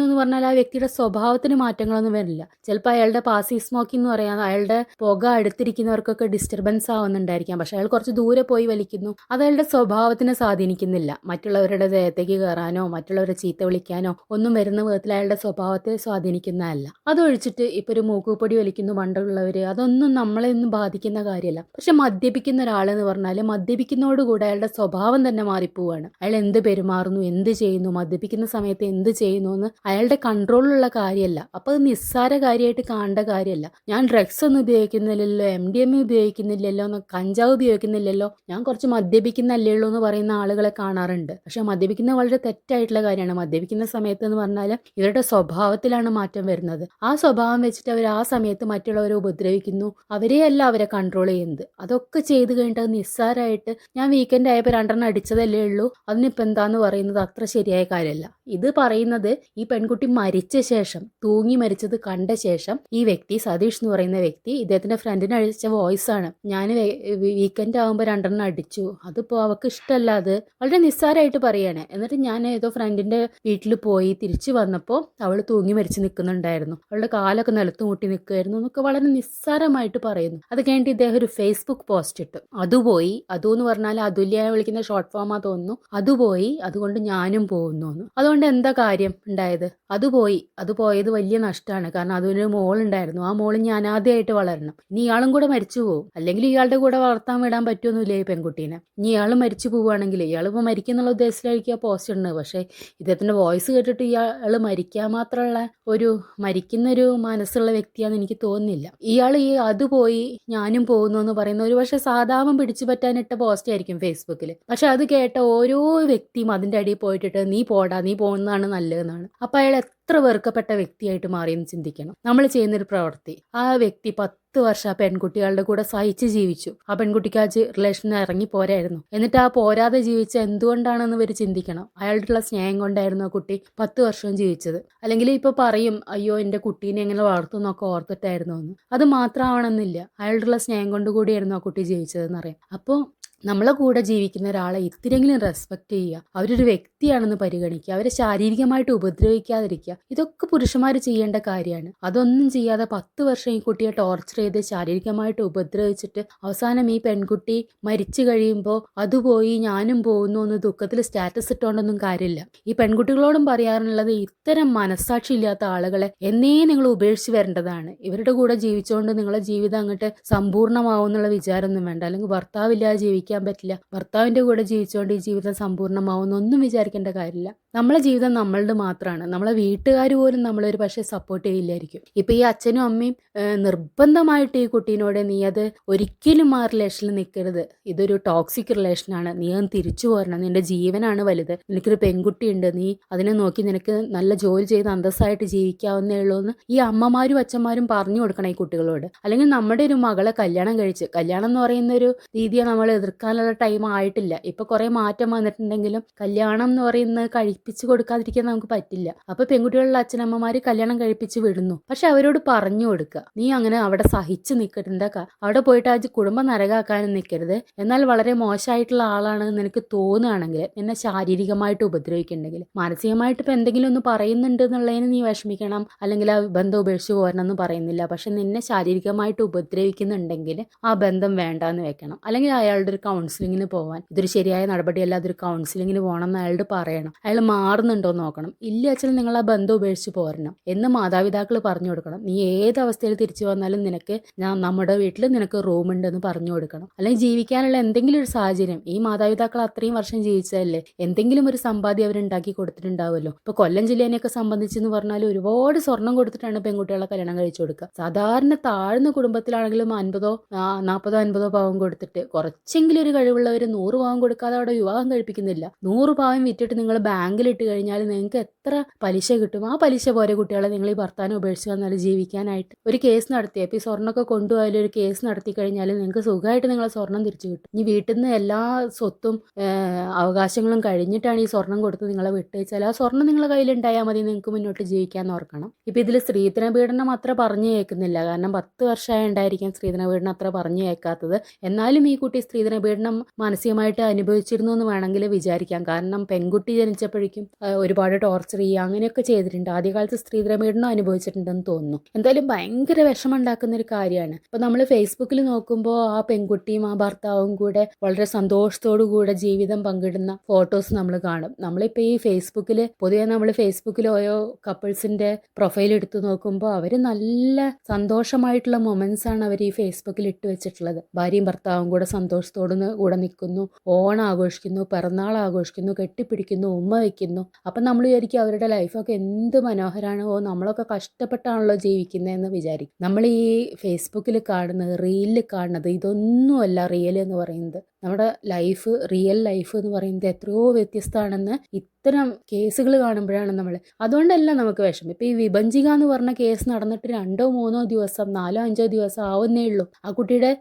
എന്ന് പറഞ്ഞാൽ ആ വ്യക്തിയുടെ സ്വഭാവത്തിന് മാറ്റങ്ങളൊന്നും വരില്ല. ചിലപ്പോൾ അയാളുടെ പാസീവ് സ്മോക്കിംഗ് എന്ന് പറയാൻ അയാളുടെ പുക അടുത്തിരിക്കുന്നവർക്കൊക്കെ ഡിസ്റ്റർബൻസ് ആവുന്നുണ്ടായിരിക്കാം. പക്ഷെ അയാൾ കുറച്ച് ദൂരെ പോയി വലിക്കുന്നു, അത് അയാളുടെ സ്വഭാവത്തിനെ സ്വാധീനിക്കുന്നില്ല. മറ്റുള്ളവരുടെ ദേഹത്തേക്ക് കയറാനോ മറ്റുള്ളവരെ ചീത്ത വിളിക്കാനോ ഒന്നും വരുന്ന വിധത്തിൽ അയാളുടെ സ്വഭാവത്തെ സ്വാധീനിക്കുന്നതല്ല. അതൊഴിച്ചിട്ട് ഇപ്പൊ ഒരു മൂക്കുപൊടി വലിക്കുന്നു പണ്ടുള്ളവര്, അതൊന്നും നമ്മളെ ഒന്നും ബാധിക്കുന്ന കാര്യമല്ല. പക്ഷെ മദ്യപിക്കുന്ന ഒരാളെന്ന് പറഞ്ഞാൽ മദ്യപിക്കുന്നതോടുകൂടെ അയാളുടെ സ്വഭാവം തന്നെ മാറിപ്പോവാണ്. അയാൾ എന്ത് പെരുമാറുന്നു, എന്ത് ചെയ്യുന്നു, മദ്യപിക്കുന്ന സമയത്ത് എന്ത് ചെയ്യുന്നു എന്ന് അയാളുടെ കൺട്രോളിലുള്ള കാര്യമല്ല. അപ്പോൾ അത് നിസ്സാര കാര്യമായിട്ട് കാണേണ്ട കാര്യമല്ല. ഞാൻ ഡ്രഗ്സ് ഒന്നും ഉപയോഗിക്കുന്നില്ലല്ലോ, MDMA ഉപയോഗിക്കുന്നില്ലല്ലോ, കഞ്ചാവ് ഉപയോഗിക്കുന്നില്ലല്ലോ, ഞാൻ കുറച്ച് മദ്യപിക്കുന്നല്ലേ ഉള്ളൂ എന്ന് പറയുന്ന ആളുകളെ കാണാറുണ്ട്. പക്ഷെ മദ്യപിക്കുന്നത് വളരെ തെറ്റായിട്ടുള്ള കാര്യമാണ്. മദ്യപിക്കുന്ന സമയത്ത് എന്ന് പറഞ്ഞാൽ ഇവരുടെ സ്വഭാവത്തിലാണ് മാറ്റം വരുന്നത്. ആ സ്വഭാവം വെച്ചിട്ട് അവർ ആ സമയത്ത് മറ്റുള്ളവരെ ഉപദ്രവിക്കുന്നു, അവരെയല്ല അവരെ കൺട്രോൾ ചെയ്യുന്നത്. അതൊക്കെ ചെയ്ത് കഴിഞ്ഞിട്ട് അത് നിസ്സാരമായിട്ട് ഞാൻ വീക്കെൻഡ് ആയപ്പോൾ 2 അടിച്ചതല്ലേ ഉള്ളൂ, അതിനിപ്പോൾ എന്താന്ന് പറയുന്നത് അത്ര ശരിയായ കാര്യമല്ല. ഇത് പറയുന്നത് ഈ പെൺകുട്ടി മരിച്ച ശേഷം, തൂങ്ങി മരിച്ചത് കണ്ട ശേഷം ഈ വ്യക്തി, സതീഷ് എന്ന് പറയുന്ന വ്യക്തി, ഇദ്ദേഹത്തിന്റെ ഫ്രണ്ടിന് അയച്ച വോയിസ് ആണ്. ഞാൻ വീക്കെൻഡ് ആകുമ്പോൾ 2 അടിച്ചു, അതിപ്പോ അവൾക്ക് ഇഷ്ടമല്ല. അത് വളരെ നിസ്സാരമായിട്ട് പറയാണ്. എന്നിട്ട് ഞാൻ ഏതോ ഫ്രണ്ടിന്റെ വീട്ടിൽ പോയി തിരിച്ചു വന്നപ്പോൾ അവൾ തൂങ്ങി മരിച്ച് നിൽക്കുന്നുണ്ടായിരുന്നു, അവളുടെ കാലൊക്കെ നിലത്ത് മുട്ടി നിൽക്കുമായിരുന്നു എന്നൊക്കെ വളരെ നിസ്സാരമായിട്ട് പറയുന്നു. അത് കഴിഞ്ഞിട്ട് ഇദ്ദേഹം ഒരു ഫേസ്ബുക്ക് പോസ്റ്റ് ഇട്ടു. അതുപോയി, എന്ന് പറഞ്ഞാൽ അതുല്യ വിളിക്കുന്ന ഷോർട്ട് ഫോമാ തോന്നുന്നു. അതുപോയി, അതുകൊണ്ട് ഞാനും പോകുന്നു. അതുകൊണ്ട് എന്താ കാര്യം ഉണ്ടായത്? അത് പോയത് വലിയ നഷ്ടമാണ്. കാരണം അതിനൊരു മോളുണ്ടായിരുന്നു. ആ മോള് ഞാൻ ആദ്യമായിട്ട് വളരണം. ഇനി ഇയാളും കൂടെ മരിച്ചു പോകും. അല്ലെങ്കിൽ ഇയാളുടെ കൂടെ വളർത്താൻ വിടാൻ പറ്റുമൊന്നുമില്ല ഈ പെൺകുട്ടീനെ. ഇനി ഇയാൾ മരിച്ചു പോവുകയാണെങ്കിൽ, ഇയാളിപ്പോൾ മരിക്കുന്നുള്ള ഉദ്ദേശത്തിലായിരിക്കും ആ പോസ്റ്റ് ഉണ്ട്. പക്ഷേ ഇദ്ദേഹത്തിന്റെ വോയിസ് കേട്ടിട്ട് ഇയാൾ മരിക്കാൻ മാത്രമുള്ള മരിക്കുന്നൊരു മനസ്സുള്ള വ്യക്തിയാണെന്ന് എനിക്ക് തോന്നുന്നില്ല. ഇയാൾ ഈ അതുപോയി ഞാനും പോകുന്നു എന്ന് പറയുന്ന ഒരു പക്ഷേ സാധാരണ പിടിച്ചു പറ്റാനിട്ട പോസ്റ്റ് ആയിരിക്കും ഫേസ്ബുക്കിൽ. പക്ഷെ അത് കേട്ട ഓരോ വ്യക്തിയും അതിന്റെ അടിയിൽ പോയിട്ടിട്ട് നീ പോടാ, നീ പോകുന്നതാണ് നല്ലതെന്നാണ്. അപ്പൊ അയാൾ എത്ര വെറുക്കപ്പെട്ട വ്യക്തിയായിട്ട് മാറിയെന്ന് ചിന്തിക്കണം. നമ്മൾ ചെയ്യുന്നൊരു പ്രവൃത്തി, ആ വ്യക്തി 10 വർഷം ആ പെൺകുട്ടികളുടെ കൂടെ സഹിച്ച് ജീവിച്ചു. ആ പെൺകുട്ടിക്ക് ആ റിലേഷനിൽ ഇറങ്ങി പോരായിരുന്നു. എന്നിട്ട് ആ പോരാതെ ജീവിച്ച എന്തുകൊണ്ടാണെന്ന് ഇവർ ചിന്തിക്കണം. അയാളുടെ സ്നേഹം കൊണ്ടായിരുന്നു ആ കുട്ടി 10 വർഷവും ജീവിച്ചത്. അല്ലെങ്കിൽ ഇപ്പൊ പറയും, അയ്യോ എന്റെ കുട്ടീനെ എങ്ങനെ വളർത്തുന്നൊക്കെ ഓർത്തിട്ടായിരുന്നു എന്ന്. അത് മാത്രമാവണമെന്നില്ല, അയാളുടെ സ്നേഹം കൊണ്ട് കൂടിയായിരുന്നു ആ കുട്ടി ജീവിച്ചതെന്നറിയാം. അപ്പോൾ നമ്മളെ കൂടെ ജീവിക്കുന്ന ഒരാളെ ഇത്തിരെങ്കിലും റെസ്പെക്ട് ചെയ്യുക, അവരൊരു വ്യക്തിയാണെന്ന് പരിഗണിക്കുക, അവരെ ശാരീരികമായിട്ട് ഉപദ്രവിക്കാതിരിക്കുക. ഇതൊക്കെ പുരുഷന്മാർ ചെയ്യേണ്ട കാര്യമാണ്. അതൊന്നും ചെയ്യാതെ 10 വർഷം ഈ കുട്ടിയെ ടോർച്ചർ ചെയ്ത് ശാരീരികമായിട്ട് ഉപദ്രവിച്ചിട്ട് അവസാനം ഈ പെൺകുട്ടി മരിച്ചു കഴിയുമ്പോൾ അതുപോയി ഞാനും പോകുന്നു എന്ന് ദുഃഖത്തിൽ സ്റ്റാറ്റസ് ഇട്ടുകൊണ്ടൊന്നും കാര്യമില്ല. ഈ പെൺകുട്ടികളോടും പറയാറുള്ളത്, ഇത്തരം മനസ്സാക്ഷി ഇല്ലാത്ത ആളുകളെ എന്നേ നിങ്ങൾ ഉപേക്ഷിച്ച് വരേണ്ടതാണ്. ഇവരുടെ കൂടെ ജീവിച്ചുകൊണ്ട് നിങ്ങളുടെ ജീവിതം അങ്ങോട്ട് സമ്പൂർണ്ണമാവും എന്നുള്ള വിചാരമൊന്നും വേണ്ട. അല്ലെങ്കിൽ ഭർത്താവില്ലാതെ ജീവിക്കാൻ പറ്റില്ല, ഭർത്താവിന്റെ കൂടെ ജീവിച്ചുകൊണ്ട് ഈ ജീവിതം സമ്പൂർണ്ണമാവുന്നൊന്നും വിചാരിക്കേണ്ട കാര്യമില്ല. നമ്മളെ ജീവിതം നമ്മളുടെ മാത്രമാണ്. നമ്മളെ വീട്ടുകാർ പോലും നമ്മളൊരു പക്ഷേ സപ്പോർട്ട് ചെയ്യില്ലായിരിക്കും. ഇപ്പൊ ഈ അച്ഛനും അമ്മയും നിർബന്ധമായിട്ട് ഈ കുട്ടീനോട് നീ അത് ഒരിക്കലും ആ റിലേഷനിൽ നിൽക്കരുത്, ഇതൊരു ടോക്സിക് റിലേഷനാണ്, നീ അത് തിരിച്ചു പോരണം, നിന്റെ ജീവനാണ് വലുത്, നിനക്കൊരു പെൺകുട്ടിയുണ്ട്, നീ അതിനെ നോക്കി നിനക്ക് നല്ല ജോലി ചെയ്ത് അന്തസ്സായിട്ട് ജീവിക്കാവുന്നേ ഉള്ളൂ എന്ന് ഈ അമ്മമാരും അച്ഛന്മാരും പറഞ്ഞു കൊടുക്കണം ഈ കുട്ടികളോട്. അല്ലെങ്കിൽ നമ്മുടെ ഒരു മകളെ കല്യാണം എന്ന് പറയുന്ന ഒരു രീതിയെ നമ്മൾ എതിർക്കാനുള്ള ടൈം ആയിട്ടില്ല. ഇപ്പൊ കുറെ മാറ്റം വന്നിട്ടുണ്ടെങ്കിലും കല്യാണം എന്ന് പറയുന്നത് കഴിപ്പിച്ച് കൊടുക്കാതിരിക്കാൻ നമുക്ക് പറ്റില്ല. അപ്പൊ പെൺകുട്ടികളുടെ അച്ഛനമ്മമാര് കല്യാണം കഴിപ്പിച്ച് വിടുന്നു. പക്ഷെ അവരോട് പറഞ്ഞു കൊടുക്കുക, നീ അങ്ങനെ അവിടെ സഹിച്ച് നിൽക്കരുത്, അവിടെ പോയിട്ട് ആ കുടുംബം നരകാക്കാനും നിൽക്കരുത്. എന്നാൽ വളരെ മോശമായിട്ടുള്ള ആളാണെന്ന് നിനക്ക് തോന്നുകയാണെങ്കിൽ, എന്നെ ശാരീരികമായിട്ട് ഉപദ്രവിക്കുന്നുണ്ടെങ്കിൽ, മാനസികമായിട്ട് ഇപ്പൊ എന്തെങ്കിലും ഒന്ന് പറയുന്നുണ്ട് എന്നുള്ളതിന് നീ വിഷമിക്കണം, അല്ലെങ്കിൽ ആ ബന്ധം ഉപേക്ഷിച്ച് പോരണം എന്ന് പറയുന്നില്ല. പക്ഷെ നിന്നെ ശാരീരികമായിട്ട് ഉപദ്രവിക്കുന്നുണ്ടെങ്കിൽ ആ ബന്ധം വേണ്ടാന്ന് വെക്കണം. അല്ലെങ്കിൽ അയാളുടെ ഒരു കൗൺസിലിങ്ങിന് പോകാൻ, ഇതൊരു ശരിയായ നടപടിയല്ല, അതൊരു കൗൺസിലിങ്ങിന് പോകണം എന്ന് അയാളോട് പറയണം. അയാൾ മാറുന്നുണ്ടോ എന്ന് നോക്കണം. ഇല്ല അച്ഛൻ നിങ്ങൾ ആ ബന്ധം ഉപേക്ഷിച്ച് പോരണം എന്ന് മാതാപിതാക്കൾ പറഞ്ഞു കൊടുക്കണം. നീ ഏത് അവസ്ഥയിൽ തിരിച്ചു വന്നാലും നിനക്ക് നമ്മുടെ വീട്ടിൽ നിനക്ക് റൂം ഉണ്ടെന്ന് പറഞ്ഞു കൊടുക്കണം. അല്ലെങ്കിൽ ജീവിക്കാനുള്ള എന്തെങ്കിലും ഒരു സാഹചര്യം, ഈ മാതാപിതാക്കൾ അത്രയും വർഷം ജീവിച്ചതല്ലേ, എന്തെങ്കിലും ഒരു സമ്പാദ്യം അവരുണ്ടാക്കി കൊടുത്തിട്ടുണ്ടാവുമല്ലോ. ഇപ്പൊ കൊല്ലം ജില്ലേനെയൊക്കെ സംബന്ധിച്ചെന്ന് പറഞ്ഞാൽ ഒരുപാട് സ്വർണം കൊടുത്തിട്ടാണ് പെൺകുട്ടികളെ കല്യാണം കഴിച്ചു കൊടുക്കുക. സാധാരണ താഴ്ന്ന കുടുംബത്തിലാണെങ്കിലും 40, 40, 50 പവൻ കൊടുത്തിട്ട്, കുറച്ചെങ്കിലും ഒരു കഴിവുള്ളവർ 100 പവൻ കൊടുക്കാതെ അവിടെ വിവാഹം കഴിപ്പിക്കുന്നില്ല. 100 പവൻ വിറ്റിട്ട് നിങ്ങൾ ബാങ്കിലിട്ട് കഴിഞ്ഞാൽ നിങ്ങൾക്ക് എത്ര പലിശ കിട്ടും? ആ പലിശ പോരെ കുട്ടികളെ നിങ്ങൾ ഈ ഭർത്താവിനെ ഉപേക്ഷിച്ച് വന്നാൽ ജീവിക്കാനായിട്ട്. ഒരു കേസ് നടത്തിയ, ഇപ്പൊ ഈ സ്വർണ്ണമൊക്കെ കൊണ്ടുപോയാലും ഒരു കേസ് നടത്തി കഴിഞ്ഞാൽ നിങ്ങൾക്ക് സുഖമായിട്ട് നിങ്ങളെ സ്വർണം തിരിച്ചു കിട്ടും. ഇനി വീട്ടിൽ നിന്ന് എല്ലാ സ്വത്തും അവകാശങ്ങളും കഴിഞ്ഞിട്ടാണ് ഈ സ്വർണം കൊടുത്ത് നിങ്ങളെ വിട്ടുവെച്ചാൽ ആ സ്വർണം നിങ്ങളെ കയ്യിലുണ്ടായാൽ മതി, നിങ്ങൾക്ക് മുന്നോട്ട് ജീവിക്കാൻ ഓർക്കണം. ഇപ്പൊ ഇതിൽ സ്ത്രീധന പീഡനം അത്ര പറഞ്ഞു കേൾക്കുന്നില്ല. കാരണം 10 വർഷമായി ഉണ്ടായിരിക്കാം സ്ത്രീധന പീഡനം അത്ര പറഞ്ഞു കേൾക്കാത്തത്. എന്നാലും ഈ കുട്ടി സ്ത്രീധന പീഡനം മാനസികമായിട്ട് അനുഭവിച്ചിരുന്നു എന്ന് വേണമെങ്കിൽ വിചാരിക്കാം. കാരണം പെൺകുട്ടി ജനിച്ചപ്പോഴേക്കും ഒരുപാട് ടോർച്ചർ ചെയ്യുക അങ്ങനെയൊക്കെ ചെയ്തിട്ടുണ്ട്. ആദ്യകാലത്ത് സ്ത്രീധന പീഡനം അനുഭവിച്ചിട്ടുണ്ടെന്ന് തോന്നുന്നു. എന്തായാലും ഭയങ്കര വിഷമം ഉണ്ടാക്കുന്ന ഒരു കാര്യമാണ്. ഇപ്പൊ നമ്മൾ ഫേസ്ബുക്കിൽ നോക്കുമ്പോൾ ആ പെൺകുട്ടിയും ആ ഭർത്താവും കൂടെ വളരെ സന്തോഷത്തോടു കൂടെ ജീവിതം പങ്കിടുന്ന ഫോട്ടോസ് നമ്മൾ കാണും. നമ്മളിപ്പോൾ ഈ പൊതുവെ നമ്മൾ ഫേസ്ബുക്കിൽ ഓരോ കപ്പിൾസിന്റെ പ്രൊഫൈൽ എടുത്തു നോക്കുമ്പോൾ അവർ നല്ല സന്തോഷമായിട്ടുള്ള മൊമെന്റ്സ് ആണ് അവർ ഈ ഫേസ്ബുക്കിൽ ഇട്ട് വെച്ചിട്ടുള്ളത്. ഭാര്യയും ഭർത്താവും കൂടെ സന്തോഷത്തോട് കൂടെ നിൽക്കുന്നു, ഓണം ആഘോഷിക്കുന്നു, പിറന്നാൾ ആഘോഷിക്കുന്നു, കെട്ടിപ്പിടിക്കുന്നു, ഉമ്മ വയ്ക്കുന്നു. അപ്പം നമ്മൾ വിചാരിക്കും അവരുടെ ലൈഫൊക്കെ എന്ത് മനോഹരമാണ്, നമ്മളൊക്കെ കഷ്ടപ്പെട്ടാണല്ലോ ജീവിക്കുന്നതെന്ന് വിചാരിക്കും. നമ്മൾ ഈ ഫേസ്ബുക്കിൽ കാണുന്നത്, റീലിൽ കാണുന്നത് ഇതൊന്നുമല്ല റിയൽ എന്ന് പറയുന്നത്. നമ്മുടെ ലൈഫ്, റിയൽ ലൈഫ് എന്ന് പറയുന്നത് എത്രയോ വ്യത്യസ്തമാണെന്ന് ഇത്തരം കേസുകൾ കാണുമ്പോഴാണ് നമ്മൾ. അതുകൊണ്ടല്ല നമുക്ക് വിഷമം. ഇപ്പം ഈ വിഭജിക എന്ന് പറഞ്ഞ കേസ് നടന്നിട്ട് 2 or 3 ദിവസം 4 or 5 ദിവസം ആവുന്നേ ഉള്ളൂ. ആ കുട്ടിയുടെ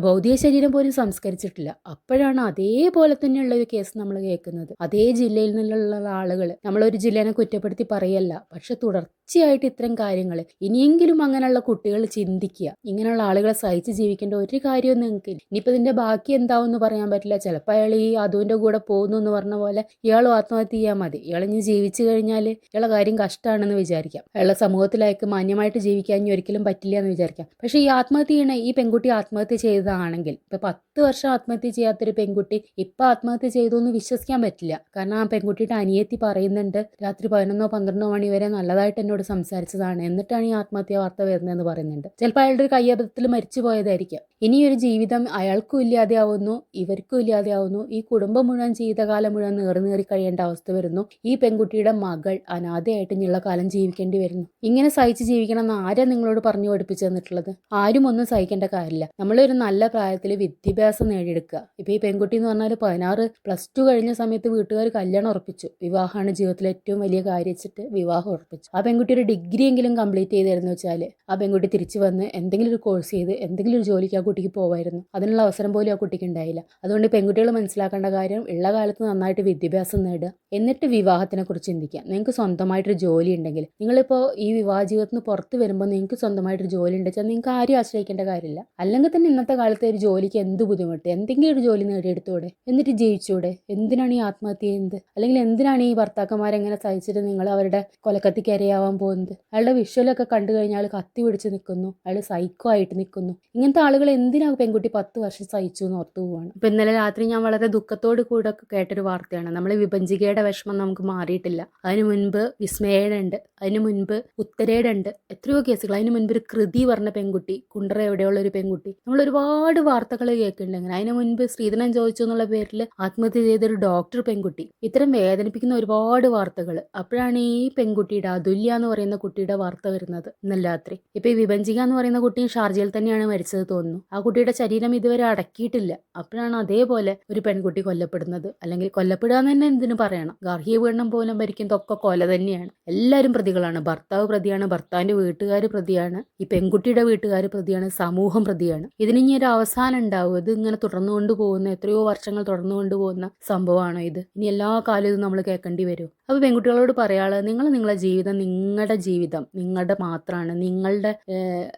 ഭൗതിക ശരീരം പോലും സംസ്കരിച്ചിട്ടില്ല. അപ്പോഴാണ് അതേപോലെ തന്നെയുള്ള ഒരു കേസ് നമ്മൾ കേൾക്കുന്നത്. അതേ ജില്ലയിൽ നിന്നുള്ള ആളുകൾ, നമ്മളൊരു ജില്ലേനെ കുറ്റപ്പെടുത്തി പറയല്ല, പക്ഷെ തുടർച്ചയായിട്ട് ഇത്തരം കാര്യങ്ങൾ ഇനിയെങ്കിലും അങ്ങനെയുള്ള കുട്ടികൾ ചിന്തിക്കുക. ഇങ്ങനെയുള്ള ആളുകളെ സഹിച്ച് ജീവിക്കേണ്ട ഒരു കാര്യവും നിങ്ങൾക്ക് ഇനിയിപ്പോൾ ഇതിന്റെ ബാക്കി എന്താവെന്ന് പറയാൻ പറ്റില്ല. ചിലപ്പോൾ അയാൾ ഈ അതുവിന്റെ കൂടെ പോകുന്നു എന്ന് പറഞ്ഞ പോലെ ഇയാളും ആത്മഹത്യ ചെയ്യാൻ മതി. ഇയാൾ ഇനി ജീവിച്ചു കഴിഞ്ഞാൽ ഇയാളെ കാര്യം കഷ്ടമാണെന്ന് വിചാരിക്കാം. അയാളെ സമൂഹത്തിലേക്ക് മാന്യമായിട്ട് ജീവിക്കാൻ ഇനി ഒരിക്കലും പറ്റില്ല എന്ന് വിചാരിക്കാം. പക്ഷെ ഈ ആത്മഹത്യ ചെയ്യണ ഈ പെൺകുട്ടി ആത്മഹത്യ ചെയ്തതാണെങ്കിൽ, ഇപ്പൊ 10 വർഷം ആത്മഹത്യ ചെയ്യാത്തൊരു പെൺകുട്ടി ഇപ്പൊ ആത്മഹത്യ ചെയ്തു എന്ന് വിശ്വസിക്കാൻ പറ്റില്ല. കാരണം ആ പെൺകുട്ടിയുടെ അനിയത്തി പറയുന്നുണ്ട്, രാത്രി 11 or 12 മണി വരെ നല്ലതായിട്ട് എന്നോട് സംസാരിച്ചതാണ്, എന്നിട്ടാണ് ഈ ആത്മഹത്യ വാർത്ത വരുന്നതെന്ന് പറയുന്നുണ്ട്. ചിലപ്പോൾ അയാളുടെ ഒരു കയ്യബദ്ധത്തിൽ മരിച്ചു പോയതായിരിക്കാം. ഇനിയൊരു ജീവിതം അയാൾക്കും ഇല്ലാതെയാവുന്നു, ഇവർക്കും ഇല്ലാതെയാവുന്നു. ഈ കുടുംബം മുഴുവൻ ജീവിതകാലം മുഴുവൻ നേറി കഴിയേണ്ട അവസ്ഥ വരുന്നു. ഈ പെൺകുട്ടിയുടെ മകൾ അനാഥയായിട്ട് ഇനിയുള്ള കാലം ജീവിക്കേണ്ടി വരുന്നു. ഇങ്ങനെ സഹിച്ച് ജീവിക്കണം എന്ന് ആരാ നിങ്ങളോട് പറഞ്ഞു പഠിപ്പിച്ചു തന്നിട്ടുള്ളത്? ആരും ഒന്നും സഹിക്കേണ്ട കാര്യമില്ല. നമ്മളൊരു നല്ല പ്രായത്തിൽ വിദ്യാഭ്യാസം നേടിയെടുക്കുക. ഇപ്പൊ ഈ പെൺകുട്ടി എന്ന് പറഞ്ഞാൽ 16 +2 കഴിഞ്ഞ സമയത്ത് വീട്ടുകാർ കല്യാണം ഉറപ്പിച്ചു. വിവാഹമാണ് ജീവിതത്തിലെ ഏറ്റവും വലിയ കാര്യം വെച്ചിട്ട് വിവാഹം ഉറപ്പിച്ചു. ആ പെൺകുട്ടി ഒരു ഡിഗ്രി എങ്കിലും കംപ്ലീറ്റ് ചെയ്തായിരുന്നു വെച്ചാൽ ആ പെൺകുട്ടി തിരിച്ചു വന്ന് എന്തെങ്കിലും ഒരു കോഴ്സ് ചെയ്ത് എന്തെങ്കിലും ഒരു ജോലിക്ക് ആ കുട്ടിക്ക് പോവായിരുന്നു. അതിനുള്ള അവസരം പോലും ആ കുട്ടിക്ക് ഉണ്ടായില്ല. അതുകൊണ്ട് പെൺകുട്ടികൾ മനസ്സിലാക്കേണ്ട കാര്യം, ഉള്ള കാലത്ത് നന്നായിട്ട് വിദ്യാഭ്യാസം നേടുക, എന്നിട്ട് വിവാഹത്തിനെ കുറിച്ച് ചിന്തിക്കുക. നിങ്ങൾക്ക് സ്വന്തമായിട്ടൊരു ജോലി ഉണ്ടെങ്കിൽ, നിങ്ങളിപ്പോൾ ഈ വിവാഹ ജീവിതത്തിൽ നിന്ന് പുറത്ത് വരുമ്പോൾ നിങ്ങൾക്ക് സ്വന്തമായിട്ടൊരു ജോലി ഉണ്ടെച്ചാൽ നിങ്ങൾക്ക് ആരും ആശ്രയിക്കേണ്ട കാര്യമില്ല. അല്ലെങ്കിൽ തന്നെ ഇന്നത്തെ കാലത്ത് ഒരു ജോലിക്ക് എന്ത് ബുദ്ധിമുട്ട്, എന്തെങ്കിലും ഒരു ജോലി നേടിയെടുത്തൂടെ, എന്നിട്ട് ജീവിച്ചൂടെ? എന്തിനാണ് ഈ ആത്മഹത്യ ചെയ്യുന്നത്? അല്ലെങ്കിൽ എന്തിനാണ് ഈ ഭർത്താക്കന്മാരെങ്ങനെ സഹിച്ചിട്ട് നിങ്ങൾ അവരുടെ കൊലക്കത്തിക്ക് ഇരയാവാൻ പോകുന്നത്? അയാളുടെ വിഷ്വലൊക്കെ കണ്ടു കഴിഞ്ഞാൽ കത്തി പിടിച്ച് നിൽക്കുന്നു, അയാൾ സൈക്കോ ആയിട്ട് നിൽക്കുന്നു. ഇങ്ങനത്തെ ആളുകൾ എന്തിനാ പെൺകുട്ടി 10 വർഷം സഹിച്ചു എന്ന് ഓർത്തു പോവാണ്. ഇപ്പൊ ഇന്നലെ രാത്രി ഞാൻ വളരെ ദുഃഖത്തോട് കൂടെ കേട്ടൊരു വാർത്തയാണ്. നമ്മൾ വിഭജികയുടെ വിഷമം നമുക്ക് മാറിയിട്ടില്ല. അതിനു മുൻപ് വിസ്മയുടെ ഉണ്ട്, അതിനു മുൻപ് ഉത്തരയുടെ ഉണ്ട്, എത്രയോ കേസുകൾ. അതിനു മുൻപ് ഒരു കൃതി പറഞ്ഞ പെൺകുട്ടി, കുണ്ടറ എവിടെയുള്ള ഒരു പെൺകുട്ടി, നമ്മൾ ഒരുപാട് വാർത്തകൾ കേൾക്കുന്നുണ്ട്. അങ്ങനെ അതിനു മുൻപ് സ്ത്രീധനം ചോദിച്ചു എന്നുള്ള പേരിൽ ആത്മഹത്യ ചെയ്തൊരു ഡോക്ടർ പെൺകുട്ടി, ഇത്തരം വേദനിപ്പിക്കുന്ന ഒരുപാട് വാർത്തകൾ. അപ്പോഴാണ് ഈ പെൺകുട്ടിയുടെ അതുല്യ എന്ന് പറയുന്ന കുട്ടിയുടെ വാർത്ത വരുന്നത് ഇന്നലെ രാത്രി. ഇപ്പൊ ഈ വിഭജിക എന്ന് പറയുന്ന കുട്ടിയും ഷാർജയിൽ തന്നെയാണ് മരിച്ചത് തോന്നുന്നു. ആ കുട്ടിയുടെ ശരീരം ഇതുവരെ അടക്കിയിട്ടില്ല. അപ്പോഴാണ് അതേപോലെ ഒരു പെൺകുട്ടി കൊല്ലപ്പെടുന്നത്. അല്ലെങ്കിൽ കൊല്ലപ്പെടുക എന്ന് തന്നെ എന്തിനു പറയണം, ഗാർഹിക പീഡനം പോലും ഭരിക്കുന്നതൊക്കെ കൊല തന്നെയാണ്. എല്ലാവരും പ്രതികളാണ്. ഭർത്താവ് പ്രതിയാണ്, ഭർത്താവിന്റെ വീട്ടുകാർ പ്രതിയാണ്, ഈ പെൺകുട്ടിയുടെ വീട്ടുകാർ പ്രതിയാണ്, സമൂഹം പ്രതിയാണ്. ഇതിനി ഒരു അവസാനം ഉണ്ടാവും? ഇത് ഇങ്ങനെ തുടർന്നുകൊണ്ട് പോകുന്ന, എത്രയോ വർഷങ്ങൾ തുടർന്നുകൊണ്ട് പോകുന്ന സംഭവമാണോ ഇത്? ഇനി എല്ലാ കാലവും ഇത് നമ്മൾ കേൾക്കേണ്ടി വരും. അപ്പോൾ പെൺകുട്ടികളോട് പറയാനുള്ളത്, നിങ്ങളുടെ ജീവിതം നിങ്ങളുടെ ജീവിതം നിങ്ങളുടെ മാത്രമാണ്. നിങ്ങളുടെ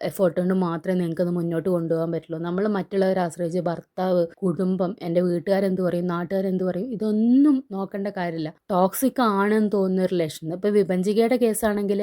എഫേർട്ട് കൊണ്ട് മാത്രമേ നിങ്ങൾക്കത് മുന്നോട്ട് കൊണ്ടുപോകാൻ പറ്റുള്ളൂ. നമ്മൾ മറ്റുള്ളവരെ ആശ്രയിച്ച് ഭർത്താവ്, കുടുംബം, എൻ്റെ വീട്ടുകാരെന്ത് പറയും, നാട്ടുകാരെന്ത് പറയും, ഇതൊന്നും നോക്കേണ്ട കാര്യമില്ല. ടോക്സിക് ആണെന്ന് തോന്നുന്ന റിലേഷൻ. ഇപ്പൊ വിഭജികയുടെ കേസാണെങ്കിൽ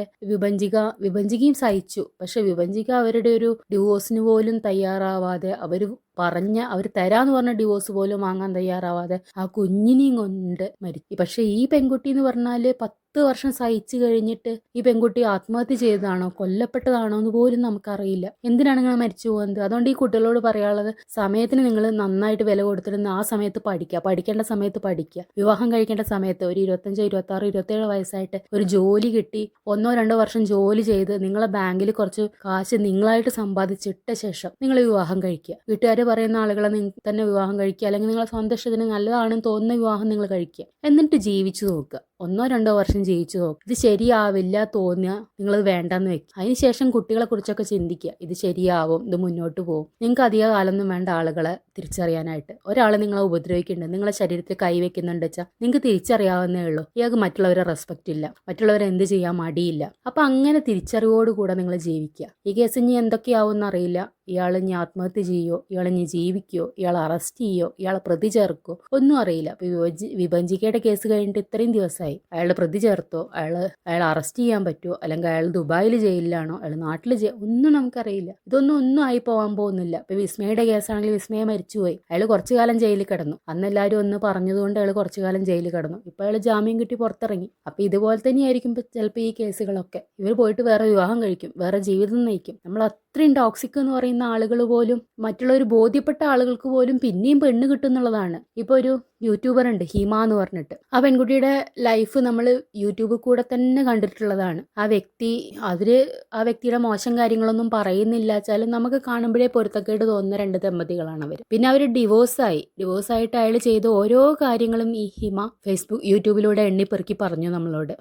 വിഭജികയും സഹിച്ചു. പക്ഷെ വിഭജിക അവരുടെ ഒരു ഡിവോഴ്സിന് പോലും തയ്യാറാവാതെ, അവർ തരാന്ന് പറഞ്ഞ ഡിവോഴ്സ് പോലും വാങ്ങാൻ തയ്യാറാവാതെ ആ കുഞ്ഞിനെയും കൊണ്ട് മരിച്ചു. പക്ഷെ ഈ പെൺകുട്ടി എന്ന് പറഞ്ഞാല് 10 വർഷം സഹിച്ചു കഴിഞ്ഞിട്ട് ഈ പെൺകുട്ടി ആത്മഹത്യ ചെയ്തതാണോ കൊല്ലപ്പെട്ടതാണോ എന്ന് പോലും നമുക്കറിയില്ല. എന്തിനാണ് ഇങ്ങനെ മരിച്ചു പോകുന്നത്? അതുകൊണ്ട് ഈ കുട്ടികളോട് പറയാനുള്ളത്, സമയത്തിന് നിങ്ങൾ നന്നായിട്ട് വില കൊടുത്തിരുന്ന ആ സമയത്ത് പഠിക്കേണ്ട സമയത്ത് പഠിക്കുക. വിവാഹം കഴിക്കേണ്ട സമയത്ത് ഒരു 25, 26, 27 വയസ്സായിട്ട് ഒരു ജോലി കിട്ടി 1 or 2 വർഷം ജോലി ചെയ്ത് നിങ്ങളെ ബാങ്കിൽ കുറച്ച് കാശ് നിങ്ങളായിട്ട് സമ്പാദിച്ചിട്ട ശേഷം നിങ്ങൾ വിവാഹം കഴിക്കുക. വീട്ടുകാർ പറയുന്ന ആളുകളെ നിങ്ങൾ തന്നെ വിവാഹം കഴിക്കുക, അല്ലെങ്കിൽ നിങ്ങളെ സ്വന്തം ഇഷ്ടത്തിന് നല്ലതാണെന്ന് തോന്നുന്ന വിവാഹം നിങ്ങൾ കഴിക്കുക. എന്നിട്ട് ജീവിച്ചു നോക്കുക. 1 or 2 വർഷം ജീവിച്ചു നോക്കുക. ഇത് ശരിയാവില്ല തോന്നുക, നിങ്ങളത് വേണ്ടെന്ന് വെക്കുക. അതിനുശേഷം കുട്ടികളെ കുറിച്ചൊക്കെ ചിന്തിക്കുക. ഇത് ശരിയാവും, ഇത് മുന്നോട്ട് പോകും. നിങ്ങൾക്ക് അധിക കാലമൊന്നും വേണ്ട ആളുകളെ തിരിച്ചറിയാനായിട്ട്. ഒരാൾ നിങ്ങളെ ഉപദ്രവിക്കുന്നുണ്ട്, നിങ്ങളെ ശരീരത്തിൽ കൈവയ്ക്കുന്നുണ്ട് വെച്ചാൽ നിങ്ങൾക്ക് തിരിച്ചറിയാവുന്നേ ഉള്ളൂ. ഇയാൾക്ക് മറ്റുള്ളവരെ റെസ്പെക്റ്റ് ഇല്ല, മറ്റുള്ളവരെ എന്ത് ചെയ്യാൻ മടിയില്ല. അപ്പൊ അങ്ങനെ തിരിച്ചറിവോടുകൂടെ നിങ്ങൾ ജീവിക്കുക. ഈ കേസ് ഇനി എന്തൊക്കെയാവും അറിയില്ല. ഇയാൾ ഇനി ആത്മഹത്യ ചെയ്യോ, ഇയാൾ ഇനി ജീവിക്കോ, ഇയാൾ അറസ്റ്റ് ചെയ്യോ, ഇയാളെ പ്രതി ചേർക്കോ, ഒന്നും അറിയില്ല. അപ്പൊ വിഭജികയുടെ കേസ് കഴിഞ്ഞിട്ട് ഇത്രയും ദിവസമായി. അയാളെ പ്രതി ചേർത്തോ, അയാൾ അറസ്റ്റ് ചെയ്യാൻ പറ്റുമോ, അല്ലെങ്കിൽ അയാൾ ദുബായിൽ ജയിലിലാണോ, അയാൾ നാട്ടിൽ ഒന്നും നമുക്കറിയില്ല. ഒന്നും ആയി പോകാൻ പോകുന്നില്ല. ഇപ്പൊ വിസ്മയുടെ കേസാണെങ്കിൽ വിസ്മയ മരിച്ചുപോയി. അയാൾ കുറച്ചു കാലം ജയിലിൽ കിടന്നു. അന്ന് എല്ലാവരും ഒന്ന് പറഞ്ഞതുകൊണ്ട് അയാൾ കുറച്ചു കാലം ജയിലിൽ കിടന്നു. ഇപ്പൊ അയാൾ ജാമ്യം കിട്ടി പുറത്തിറങ്ങി. അപ്പൊ ഇതുപോലെ തന്നെയായിരിക്കും ചിലപ്പോൾ ഈ കേസുകളൊക്കെ. ഇവർ പോയിട്ട് വേറെ വിവാഹം കഴിക്കും, വേറെ ജീവിതം നയിക്കും. നമ്മൾ അത്രയും ടോക്സിക് എന്ന് പറയുന്ന ആളുകൾ പോലും, മറ്റുള്ളവർ ബോധ്യപ്പെട്ട ആളുകൾക്ക് പോലും പിന്നെയും പെണ്ണ് കിട്ടുന്നുള്ളതാണ്. ഇപ്പൊ ഒരു യൂട്യൂബർ ഉണ്ട്, ഹിമ എന്ന് പറഞ്ഞിട്ട്. ആ പെൺകുട്ടിയുടെ ലൈഫ് നമ്മൾ യൂട്യൂബിൽ കൂടെ തന്നെ കണ്ടിട്ടുള്ളതാണ്. ആ വ്യക്തിയുടെ മോശം കാര്യങ്ങളൊന്നും പറയുന്നില്ല വെച്ചാലും നമുക്ക് കാണുമ്പോഴേ പൊരുത്തക്കേട് തോന്നുന്ന 2 ദമ്പതികളാണ് അവർ. പിന്നെ അവർ ഡിവോഴ്സായിട്ട് അയാൾ ചെയ്ത ഓരോ കാര്യങ്ങളും ഈ ഹിമ യൂട്യൂബിലൂടെ എണ്ണിപ്പെറുക്കി പറഞ്ഞു നമ്മളോട്.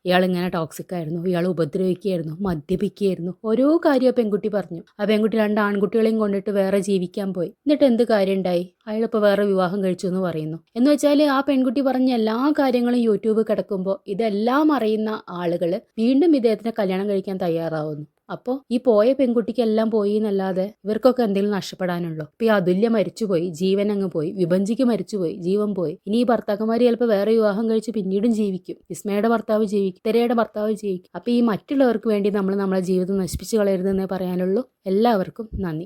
ഇയാൾ ഇങ്ങനെ ടോക്സിക് ആയിരുന്നു, ഇയാൾ ഉപദ്രവിക്കുകയായിരുന്നു, മദ്യപിക്കുകയായിരുന്നു, ഓരോ കാര്യം ആ പെൺകുട്ടി പറഞ്ഞു. ആ പെൺകുട്ടി 2 ആൺകുട്ടികളെയും കൊണ്ടിട്ട് വേറെ ജീവിക്കാൻ പോയി. എന്നിട്ട് എന്ത് കാര്യം ഉണ്ടായി? അയാളിപ്പോൾ വേറെ വിവാഹം കഴിച്ചു എന്ന് പറയുന്നു. എന്ന് വെച്ചാൽ ആ പെൺകുട്ടി പറഞ്ഞ എല്ലാ കാര്യങ്ങളും യൂട്യൂബ് കിടക്കുമ്പോൾ ഇതെല്ലാം അറിയുന്ന ആളുകൾ വീണ്ടും ഇദ്ദേഹത്തിനെ കല്യാണം കഴിക്കാൻ തയ്യാറാവുന്നു. അപ്പോൾ ഈ പോയ പെൺകുട്ടിക്കെല്ലാം പോയി എന്നല്ലാതെ ഇവർക്കൊക്കെ എന്തെങ്കിലും നഷ്ടപ്പെടാനുള്ളൂ. ഇപ്പൊ ഈ അതുല്യ മരിച്ചുപോയി, ജീവൻ അങ്ങ് പോയി. വിഭജിക്ക് മരിച്ചുപോയി, ജീവൻ പോയി. ഇനി ഈ ഭർത്താക്കന്മാർ ചിലപ്പോൾ വേറെ വിവാഹം കഴിച്ച് പിന്നീടും ജീവിക്കും. വിസ്മയുടെ ഭർത്താവ് ജീവിക്കും, തിരയുടെ ഭർത്താവ് ജീവിക്കും. അപ്പൊ ഈ മറ്റുള്ളവർക്ക് വേണ്ടി നമ്മൾ നമ്മളെ ജീവിതം നശിപ്പിച്ചു കളയരുതെന്നേ പറയാനുള്ളൂ. എല്ലാവർക്കും നന്ദി.